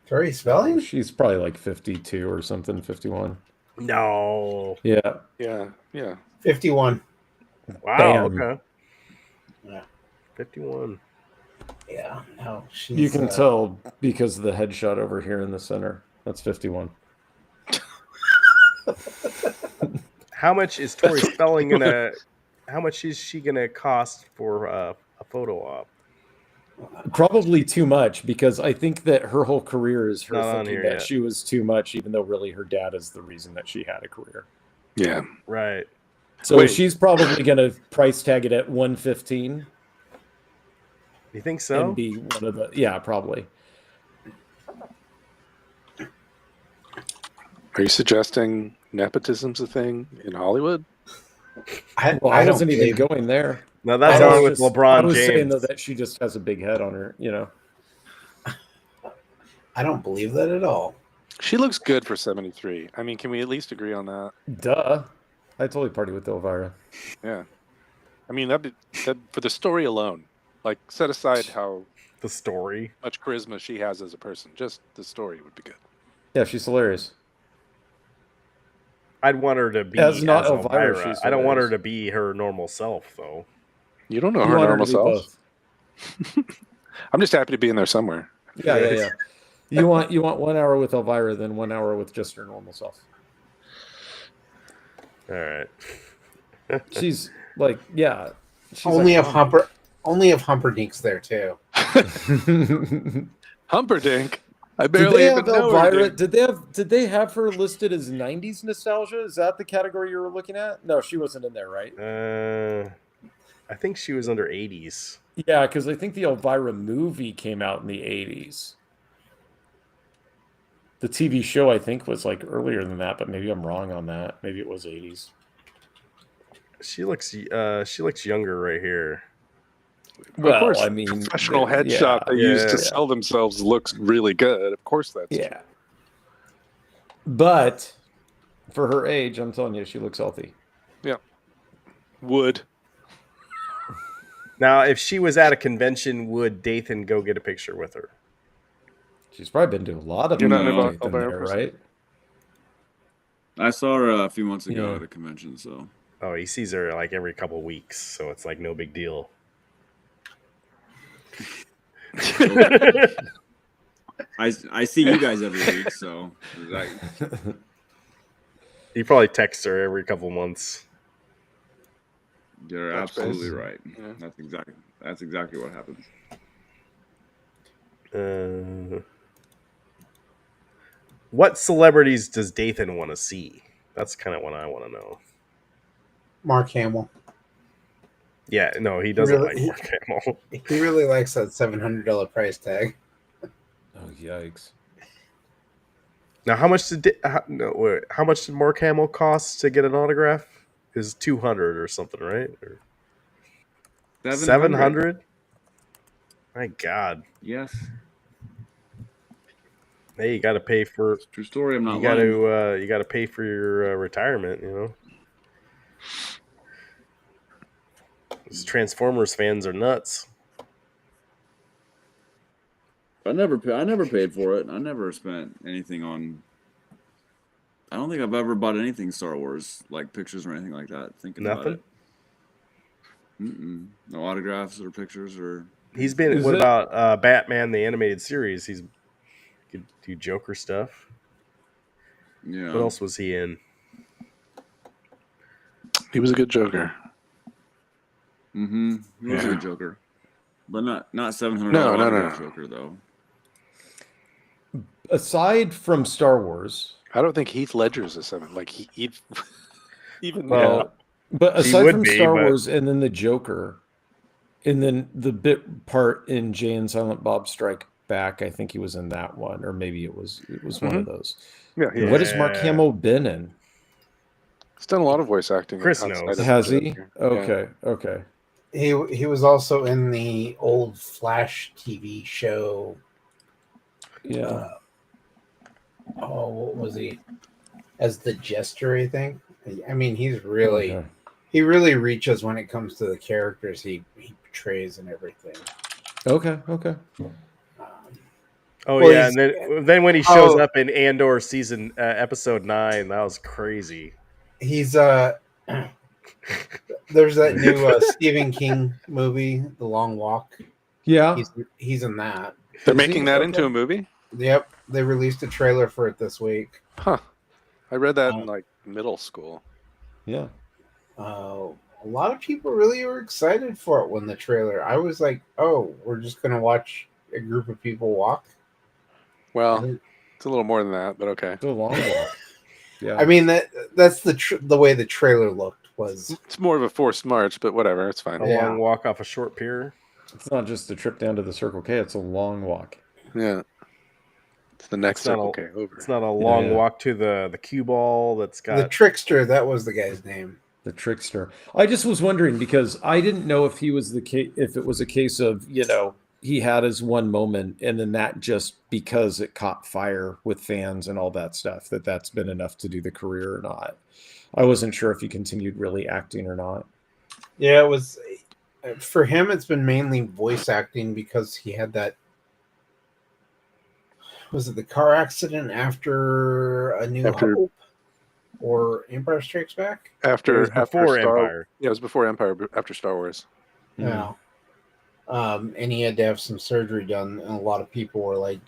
Tori Spelling? She's probably like 52 or something, 51. No. Yeah. Yeah. 51. Wow. Bam. Okay. Yeah. 51. Yeah. No, she's. You can tell because of the headshot over here in the center. That's 51. How much is Tori Spelling gonna? How much is she gonna cost for a photo op? Probably too much because I think that her whole career is her Not on thinking here that yet. she was too much, even though really her dad is the reason that she had a career. Yeah. Right. So Wait. she's probably going to price tag it at 115 You think so? and be one of the probably. Are you suggesting nepotism's a thing in Hollywood? I don't wasn't even believe- going there. No, that's I only was with just- LeBron I was saying James. though that she just has a big head on her, I don't believe that at all. She looks good for 73. I mean, can we at least agree on that? Duh. I totally party with Elvira. Yeah. I mean, that for the story alone, like set aside how The story. much charisma she has as a person, just the story would be good. Yeah, she's hilarious. I'd want her to be As not as Elvira, Elvira. she's I don't want her hilarious. to be her normal self, though. You don't know You her want her normal to be self. both. I'm just happy to be in there somewhere. Yeah. You want 1 hour with Elvira, then 1 hour with just her normal self. All right. She's like, yeah. She's Only like, if Humperdinck's there too. Humperdinck. I Did barely they even have know her. Elvira? Dude. Did they have her listed as 90s nostalgia? Is that the category you were looking at? No, she wasn't in there, right? I think she was under 80s. Yeah, because I think the Elvira movie came out in the 80s. The TV show, I think, was like earlier than that, but maybe I'm wrong on that. Maybe it was 80s. She looks younger right here. Well, of course, I mean, professional yeah, headshot they use to yeah. sell themselves looks really good. Of course, that's true. Yeah. But for her age, I'm telling you, she looks healthy. Would. Now, if she was at a convention, would Dathan go get a picture with her? She's probably been to a lot of You're not them an in there, person? right? I saw her a few months ago Yeah. at a convention, so Oh, he sees her like every couple weeks, so it's like no big deal. I see you guys every week, so He probably texts her every couple months. you're Touch base. absolutely right. Yeah. That's exactly what happens. What celebrities does Dathan want to see? That's kind of what I want to know. Mark Hamill. Yeah, no, he doesn't Really? like Mark Hamill. He really likes that $700 price tag. Oh, yikes. Now, how much did Mark Hamill cost to get an autograph? Is 200 or something, right? Or 700? My God. Yes. Hey, you got to pay for. It's a true story. I'm not You got lying. to. You got to pay for your retirement. You know. These Transformers fans are nuts. I never paid for it. I never spent anything on. I don't think I've ever bought anything Star Wars, like pictures or anything like that. Thinking Nothing. about it. No autographs or pictures or. He's been. Is What it- about Batman the animated series? He's could do Joker stuff. Yeah. What else was he in? He was a good Joker. He was a Yeah. good Joker, but not $700 No. Joker though. Aside from Star Wars, I don't think Heath Ledger's a 7. Like he even Well, but He aside would from be, Star but- Wars and then the Joker, and then the bit part in Jay and Silent Bob Strike Back. I think he was in that one, or maybe it was one of those. Yeah, he What has Mark Yeah. Hamill been in? He's done a lot of voice acting. Chris outside knows. of Has the- he? Yeah. Okay, okay. He was also in the old Flash TV show. Yeah. Oh, what was he? As the Jester, I think. I mean, he really reaches when it comes to the characters he portrays and everything. Okay. Oh Well, yeah, he's- and then when he shows up in Andor season episode 9, that was crazy. He's there's that new Stephen King movie, The Long Walk. Yeah. He's in that. They're Is he? making that Okay. into a movie? Yep, they released a trailer for it this week. Huh. I read that in like middle school. Yeah. A lot of people really were excited for it when the trailer. I was like, "Oh, we're just gonna watch a group of people walk." Well, it's a little more than that, but okay. It's a long walk. Yeah. I mean that's the way the trailer looked was. It's more of a forced march, but whatever, it's fine. A long walk off a short pier. It's not just a trip down to the Circle K, it's a long walk. Yeah. It's the next Circle K over. It's not a long walk to the cue ball that's got The Trickster. That was the guy's name. The Trickster. I just was wondering because I didn't know if he was if it was a case of, he had his one moment and then that just because it caught fire with fans and all that stuff, that's been enough to do the career or not. I wasn't sure if he continued really acting or not. Yeah, it was for him. It's been mainly voice acting because he had that. Was it the car accident after A New Hope or Empire Strikes Back? After before Star, Empire. Yeah, it was before Empire, but after Star Wars. Yeah. And he had to have some surgery done, and a lot of people were like,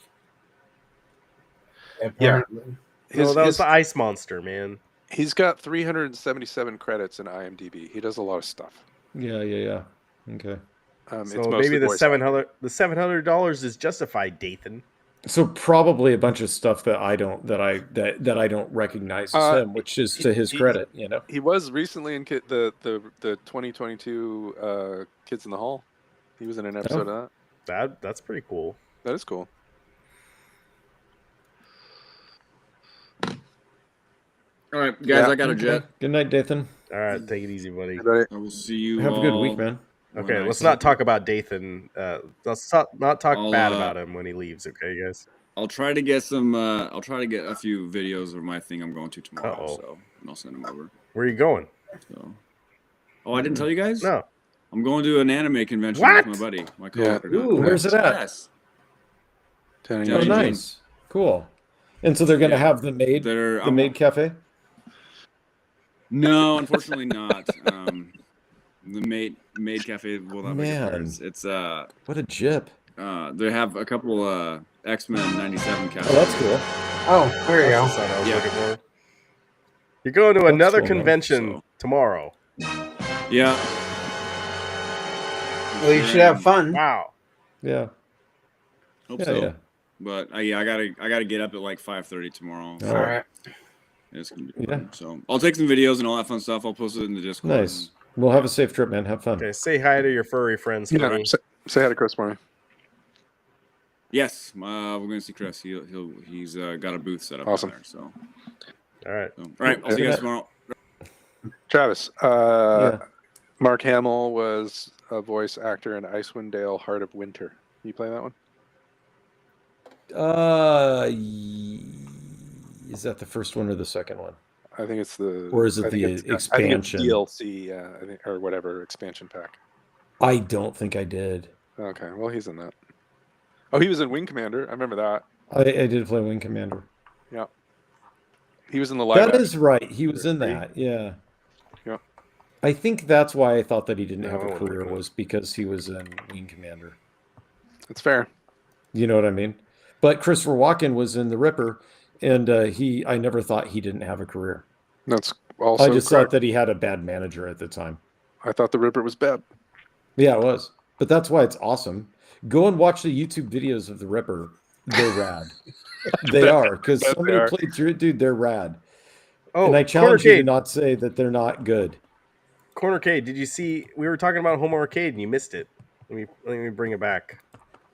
apparently. that was the ice monster, man. He's got 377 credits in IMDb. He does a lot of stuff. Yeah. Okay. So maybe the $700 is justified, Dathan. So probably a bunch of stuff that I don't recognize as him, which is to his credit, He was recently in the 2022 Kids in the Hall. He was in an episode of that. That's pretty cool. That is cool. All right, guys, I got a jet. Good night, Dathan. All right, take it easy, buddy. I will see you. Have a good week, man. Okay, let's not talk about Dathan. Let's not talk bad about him when he leaves. Okay, guys. I'll try to get some. I'll try to get a few videos of my thing I'm going to tomorrow. So and I'll send them over. Where are you going? So, I didn't tell you guys. No. I'm going to an anime convention What? with my buddy, my coworker. Ooh, where's it at? Yes. Oh, nice, cool. And so they're going to have the maid cafe. No, unfortunately not. The maid cafe will not be ours. It's what a jip. They have a couple X-Men 97 cafes. Oh, that's cool. Oh, there you go. Yeah. You're going to another convention tomorrow. Yeah. Well, you should have fun. Wow. Yeah. Hope so. Yeah. But I gotta get up at like 5:30 tomorrow. All right. It's gonna be fun. So I'll take some videos and all that fun stuff. I'll post it in the Discord. Nice. Well, have a safe trip, man. Have fun. Okay, say hi to your furry friends for me. Say hi to Chris for me. Yes, we're gonna see Chris. He's got a booth set up. Awesome. There, so. All right. All right. I'll see you guys tomorrow. Travis, Mark Hamill was a voice actor in Icewind Dale: Heart of Winter. You play that one? Is that the first one or the second one? I think it's the. Or is it the expansion? I think it's DLC, I think, or whatever expansion pack. I don't think I did. Okay, well he's in that. Oh, he was in Wing Commander. I remember that. I did play Wing Commander. Yeah. He was in the live. That is right. He was in that. Yeah. Yeah. I think that's why I thought that he didn't have a career was because he was in Wing Commander. That's fair. You know what I mean? But Christopher Walken was in The Ripper, and I never thought he didn't have a career. That's also. I just thought that he had a bad manager at the time. I thought The Ripper was bad. Yeah, it was. But that's why it's awesome. Go and watch the YouTube videos of The Ripper. They're rad. They are, because somebody played through it, dude. They're rad. Oh, and I challenge you to not say that they're not good. Corner Arcade, did you see? We were talking about Home Arcade and you missed it. Let me bring it back.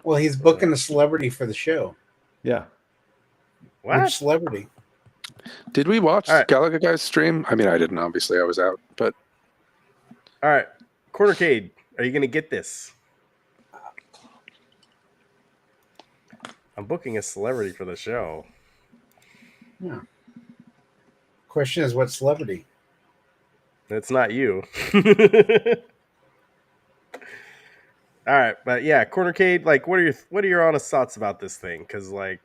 Well, he's booking a celebrity for the show. Yeah. What? Which celebrity? Did we watch All right. Galaga Guy's stream? I mean, I didn't. Obviously, I was out. But All right, Cornercade, are you gonna get this? I'm booking a celebrity for the show. Yeah. Question is, what celebrity? It's not you. All right, but yeah, Cornercade. Like, what are your honest thoughts about this thing? Because do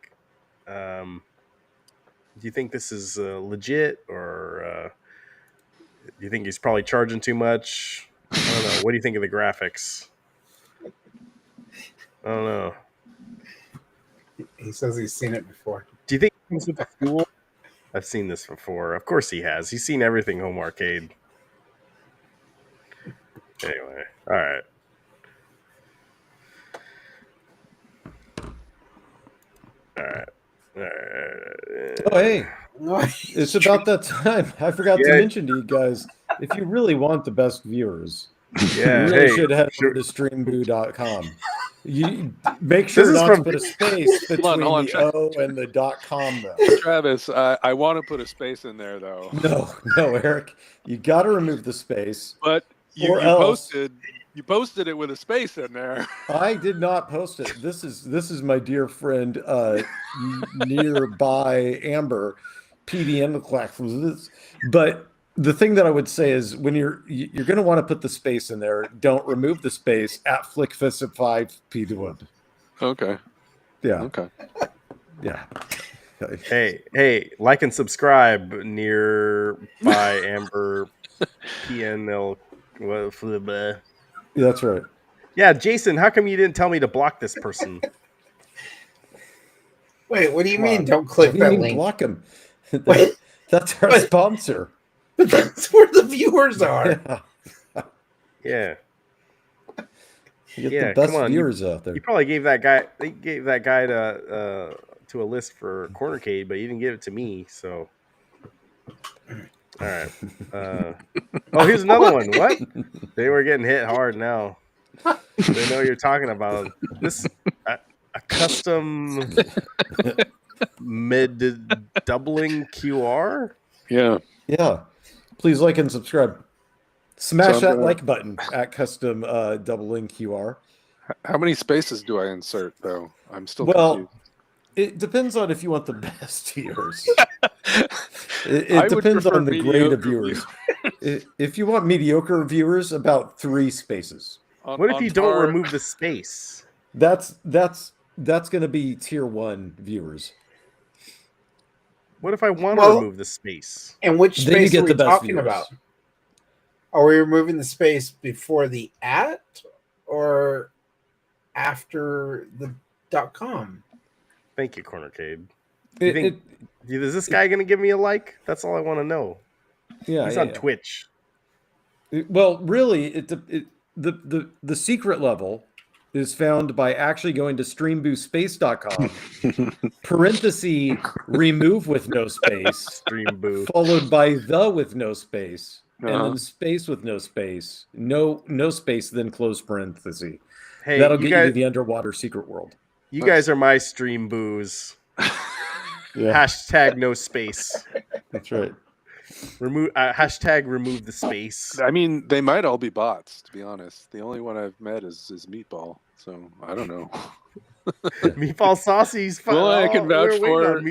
you think this is legit, or do you think he's probably charging too much? I don't know. What do you think of the graphics? I don't know. He says he's seen it before. Do you think it comes with a fuel? I've seen this before. Of course he has. He's seen everything Home Arcade. Anyway, all right. All right. Oh, hey. It's about that time. I forgot to mention to you guys, if you really want the best viewers, you really should head over to streamboo.com. You make sure not to put a space between the O and the .com, though. Travis, I want to put a space in there, though. No, Eric, you got to remove the space. But you posted it with a space in there. I did not post it. This is my dear friend nearby Amber, PDM the. But the thing that I would say is, when you're going to want to put the space in there, don't remove the space at Flickfistify P1. Okay. Yeah. Okay. Yeah. Hey, like and subscribe nearby Amber PNL. That's right. Yeah, Jason, how come you didn't tell me to block this person? Wait, what do you mean? Don't click that link. Block him. Wait, that's our sponsor. But that's where the viewers are. Yeah. You get the best viewers out there. You probably gave that guy. They gave that guy to a list for Cornercade, but you didn't give it to me. So, all right. Oh, here's another one. What? They were getting hit hard now. They know what you're talking about. This a custom mid doubling QR. Yeah. Yeah. Please like and subscribe. Smash that like button at custom doubling QR. How many spaces do I insert, though? I'm still confused. It depends on if you want the best viewers. It depends on the grade of viewers. If you want mediocre viewers, about 3 spaces. What if you don't remove the space? That's going to be tier 1 viewers. What if I want to remove the space? And which space are we talking about? Are we removing the space before the @ or after the .com? Thank you, Cornercade. Is this guy going to give me a like? That's all I want to know. Yeah, he's on Twitch. Well, really, the secret level is found by actually going to streamboospace.com, parenthesis, remove with no space, Streamboo, followed by the with no space, and then space with no space, no space, then close parenthesis. Hey, that'll get you to the underwater secret world. You guys are my stream boos. Hashtag no space. That's right. Hashtag remove the space. I mean, they might all be bots, to be honest. The only one I've met is Meatball, so I don't know. Meatball Saucy's fun. Well, I can vouch for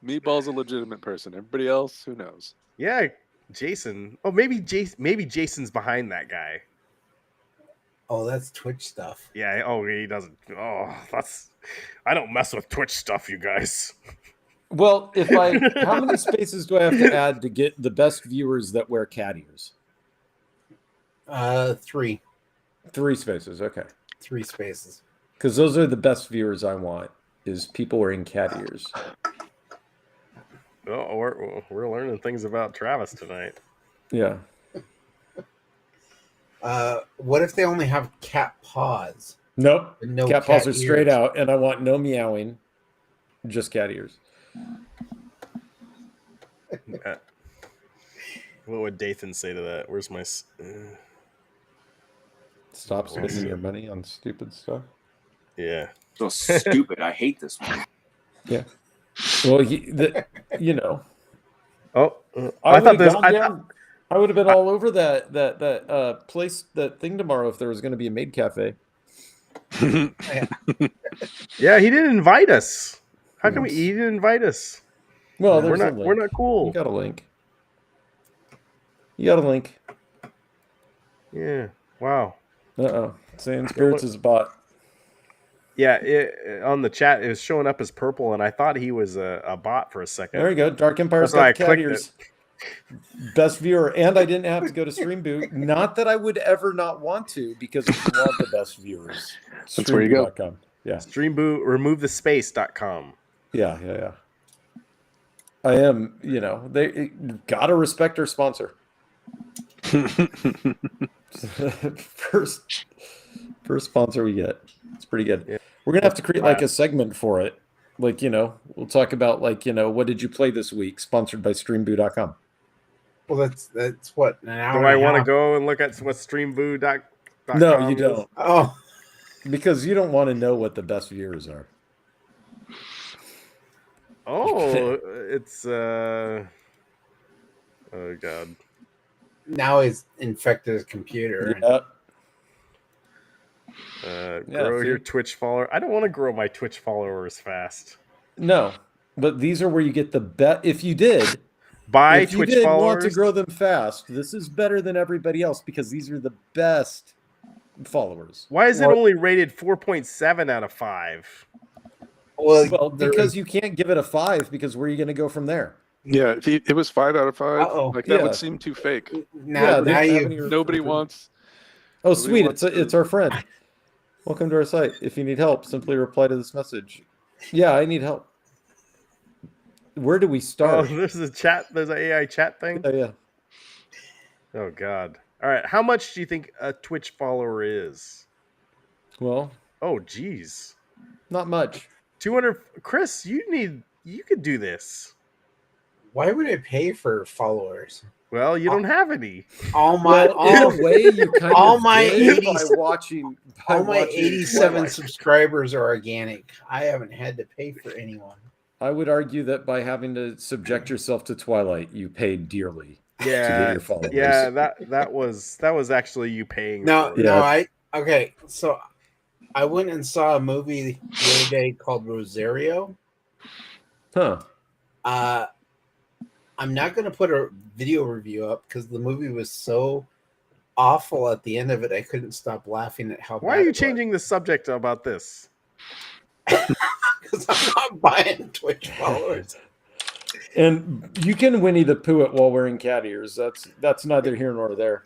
Meatball's a legitimate person. Everybody else, who knows? Yeah, Jason. Oh, maybe Jason's behind that guy. Oh, that's Twitch stuff. Yeah. Oh, he doesn't. Oh, I don't mess with Twitch stuff, you guys. Well, how many spaces do I have to add to get the best viewers that wear cat ears? 3. 3 spaces, okay. 3 spaces. Because those are the best viewers I want, is people wearing cat ears. Oh, we're learning things about Travis tonight. Yeah. What if they only have cat paws? Nope. No cat paws are ears. straight out, and I want no meowing, just cat ears. What would Dathan say to that? Where's my... Stop spending your money on stupid stuff. Yeah. So stupid. I hate this one. Yeah. Well, you know, Oh, I I would thought have this. gone down. I would have been all over that place, that thing tomorrow if there was going to be a maid cafe. Yeah, he didn't invite us. How come Yes. he didn't invite us? Well, We're there's a not. link. We're not cool. You got a link. You got a link. Yeah. Wow. Uh-oh. Saying Spirits is a bot. Yeah. On the chat, it was showing up as purple, and I thought he was a bot for a second. There you go. Dark Empire's That's why got the I cat clicked ears. Best viewer. And I didn't have to go to Stream Boot. Not that I would ever not want to, because we want the best viewers. That's where you go. Streamboot.com. Yeah. Streamboot, removethespace.com. Yeah. I am, they gotta respect our sponsor. First sponsor we get. It's pretty good. Yeah. We're gonna have to create like a segment for it. Like, we'll talk about like, what did you play this week? Sponsored by streamboot.com. Well, that's what an hour. Do I want to go and look at what streamboot.com No, you is? don't. Oh, because you don't want to know what the best viewers are. Oh, it's oh god. now he's infected his computer. Grow your Twitch follower. I don't want to grow my Twitch followers fast. No, but these are where you get the bet. If you did Twitch followers, want to grow them fast, this is better than everybody else because these are the best followers. Why is it only rated 4.7 out of 5? Well, because you can't give it a 5 because where are you going to go from there? Yeah, if it was 5 out of 5, Uh-oh. like that would seem too fake. Nobody wants. Oh, sweet! It's our friend. Welcome to our site. If you need help, simply reply to this message. Yeah, I need help. Where do we start? Oh, there's a chat. There's an AI chat thing. Yeah. Oh God. All right. How much do you think a Twitch follower is? Well. Oh, geez. Not much. 200. Chris, you could do this. Why would I pay for followers? Well, you don't have any. All my all my 87 87 subscribers are organic. I haven't had to pay for anyone. I would argue that by having to subject yourself to Twilight, you paid dearly to get your followers. Yeah, that was actually you paying. Okay, so I went and saw a movie the other day called Rosario. Huh. I'm not going to put a video review up because the movie was so awful at the end of it. I couldn't stop laughing at how. Why are you changing the subject about this? Because I'm not buying Twitch followers. And you can Winnie the Pooh it while wearing cat ears. That's neither here nor there.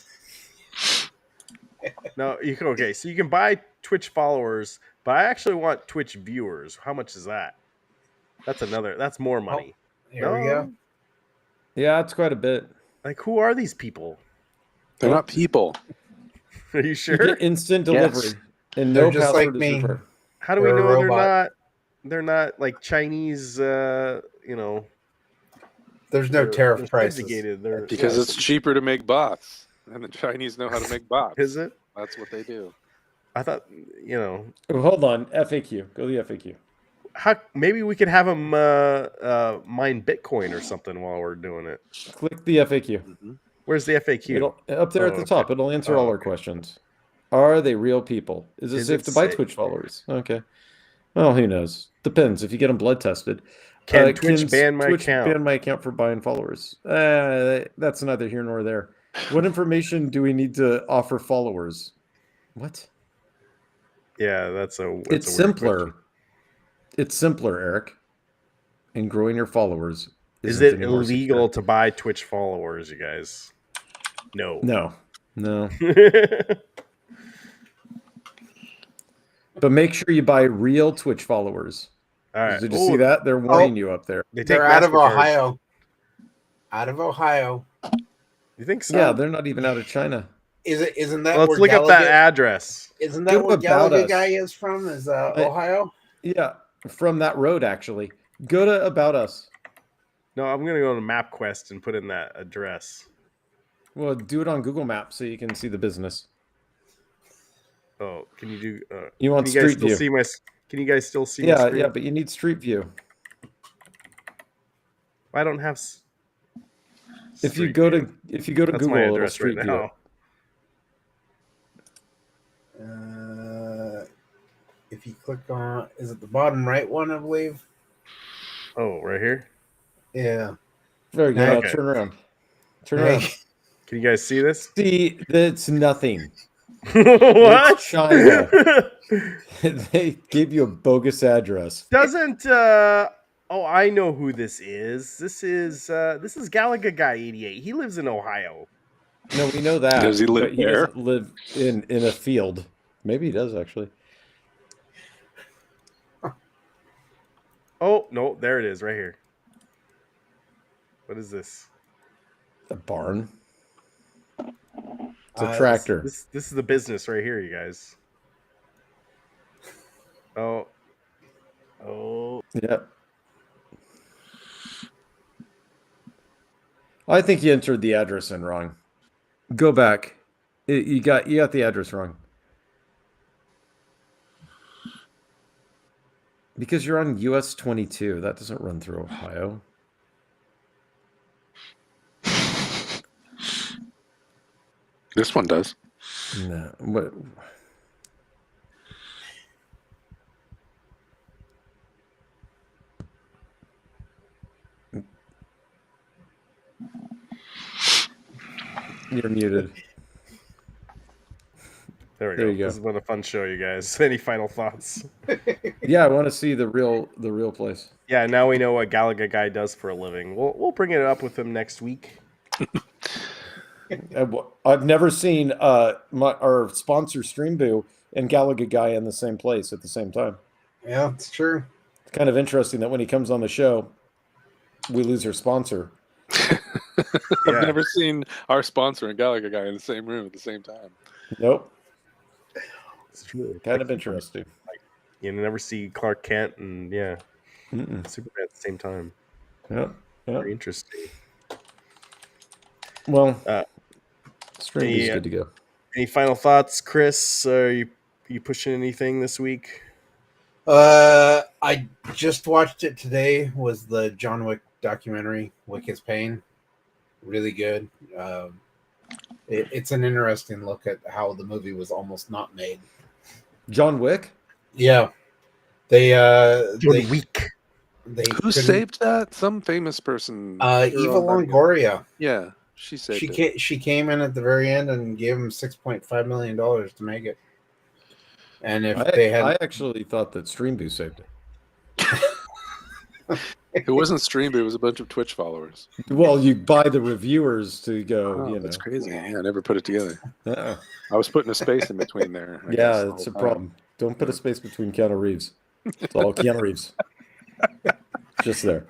No, okay. So you can buy Twitch followers, but I actually want Twitch viewers. How much is that? That's more money. Here we go. Yeah, it's quite a bit. Like, who are these people? They're not people. Are you sure? You get instant delivery and They're no just password like is me. required. How do we They're a know robot. they're not like Chinese? There's no tariff prices. Because it's cheaper to make bots, and the Chinese know how to make bots. Is it? That's what they do. I thought, Oh, hold on, FAQ. Go to the FAQ. Maybe we could have them mine Bitcoin or something while we're doing it. Click the FAQ. Where's the FAQ? Up there at the top. It'll answer all our questions. Are they real people? Is it safe to buy Twitch followers? Okay. Well, who knows? Depends. If you get them blood tested. Can Twitch ban my Twitch account? ban my account for buying followers? That's neither here nor there. What information do we need to offer followers? What? Yeah, that's It's a weird simpler. question. It's simpler, Eric. And growing your followers. Is it illegal to buy Twitch followers, you guys? No. No. But make sure you buy real Twitch followers. All right. Did you see that? They're warning you up there. They're out of Ohio. Out of Ohio. You think so? Yeah, they're not even out of China. Isn't that? Let's where look up that Gallagher- address. Isn't that Go where about Gallagher us. guy is from? Is Ohio? Yeah, from that road actually. Go to About Us. No, I'm gonna go to MapQuest and put in that address. Well, do it on Google Maps so you can see the business. Oh, can you do? You want can you guys Street still View? see my? Can you guys still see my Yeah, screen? yeah, but you need Street View. I don't have. If you Street go View. to That's my Google, it'll address right Street View it. now. If you click on, is it the bottom right one? I believe. Oh, right here. Yeah. Very good. Now- Now Okay. turn around. Turn Now- around. Can you guys see this? See, that's nothing. What? China. They gave you a bogus address. Doesn't oh, I know who this is. This is Galaga Guy 88. He lives in Ohio. No, we know that. Does he live but he there? doesn't live in a field. Maybe he does actually. Oh, no, there it is right here. What is this? A barn. It's a Uh, tractor. This is the business right here, you guys. Oh. Yep. I think you entered the address in wrong. Go back. You got the address wrong. Because you're on US 22. That doesn't run through Ohio. This one does. No. What? You're muted. There we There go. you go. This has been a fun show, you guys. Any final thoughts? Yeah, I want to see the real place. Yeah, now we know what Galaga Guy does for a living. We'll bring it up with him next week. I've never seen our sponsor Streamboo and Galaga Guy in the same place at the same time. Yeah, it's true. It's kind of interesting that when he comes on the show, we lose our sponsor. I've never seen our sponsor and Galaga Guy in the same room at the same time. Nope. It's true. Kind of interesting. You never see Clark Kent and Superman at the same time. Yeah. Very interesting. Well, any, Streamboo's good to go. Any final thoughts, Chris? Are you pushing anything this week? I just watched it today. Was the John Wick documentary, Wick is Pain. Really good. It's an interesting look at how the movie was almost not made. John Wick? Yeah. John Wick. Who saved that? Some famous person. Eva Longoria. Yeah, she saved it. She came in at the very end and gave him $6.5 million to make it. And if I actually thought that Streamboo saved it. It wasn't Streamboo, it was a bunch of Twitch followers. Well, you buy the reviewers to go, Oh, that's crazy. Yeah, I never put it together. Uh-uh. I was putting a space in between there. I guess, Yeah, the it's a whole problem. Don't put a space between Keanu Reeves. It's all Keanu Reeves. Just there.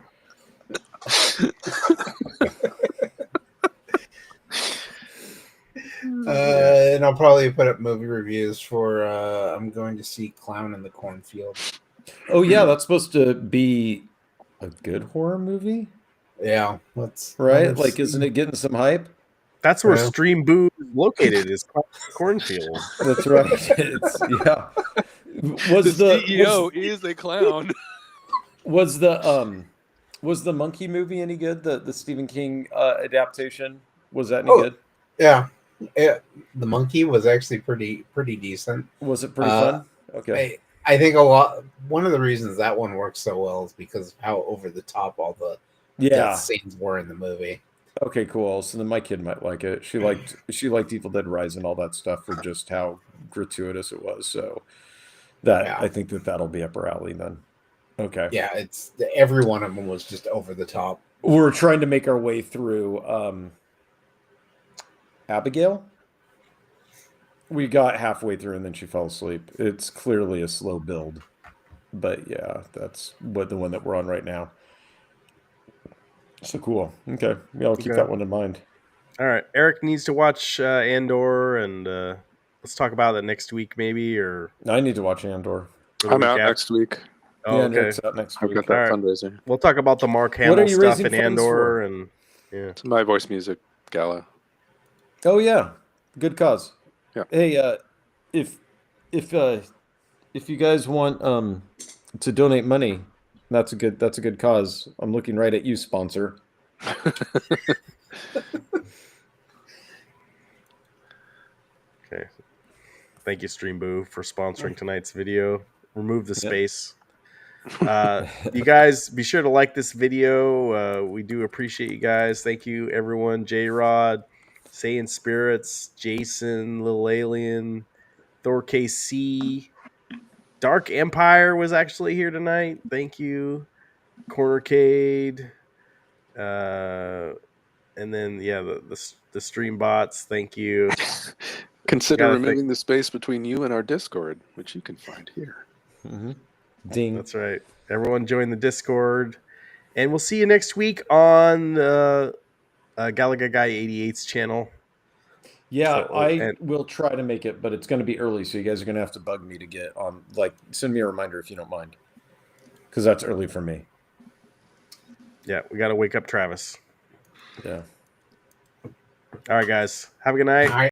And I'll probably put up movie reviews for I'm going to see Clown in the Cornfield. Oh yeah, that's supposed to be a good horror movie, Yeah, right? Like, isn't it getting some hype? That's where Yeah. Stream Boo is located, is Cornfield. That's right. Yeah. The CEO is a clown. Was the Monkey movie any good? The Stephen King adaptation, was that any good? Yeah. The Monkey was actually pretty decent. Was it pretty fun? Okay. I think one of the reasons that one works so well is because of how over the top all the death scenes were in the movie. Okay, cool. So then my kid might like it. She liked Evil Dead Rise and all that stuff for just how gratuitous it was. So I think that'll be up her alley then. Okay. Yeah, every one of them was just over the top. We're trying to make our way through Abigail. We got halfway through and then she fell asleep. It's clearly a slow build. But yeah, that's the one that we're on right now. So cool. Okay. Yeah, I'll keep that one in mind. All right. Eric needs to watch Andor, and let's talk about that next week, maybe. Or I need to watch Andor. or the I'm week out after. next week. Oh, Yeah, okay. it's out next I've week. got that All right. fundraiser. We'll talk about the Mark What are Hamill you stuff raising in funds for? Andor, and yeah. It's my voice music gala. Oh yeah, good cause. Yeah. Hey, if if you guys want to donate money, that's a good cause. I'm looking right at you, sponsor. Okay. Thank you, Streamboo, for sponsoring tonight's video. Remove the space. You guys, be sure to like this video. We do appreciate you guys. Thank you, everyone. J-Rod, Saiyan Spirits, Jason, Little Alien, Thor KC, Dark Empire was actually here tonight. Thank you. Cornercade. And then the stream bots. Thank you. Consider removing the space between you and our Discord, which you can find here. Mm-hmm. Ding. That's right. Everyone join the Discord, and we'll see you next week on Galaga Guy 88's channel. Yeah, I will try to make it, but it's going to be early, so you guys are going to have to bug me to get on. Like, send me a reminder if you don't mind, because that's early for me. Yeah, we got to wake up Travis. Yeah. All right, guys. Have a good night.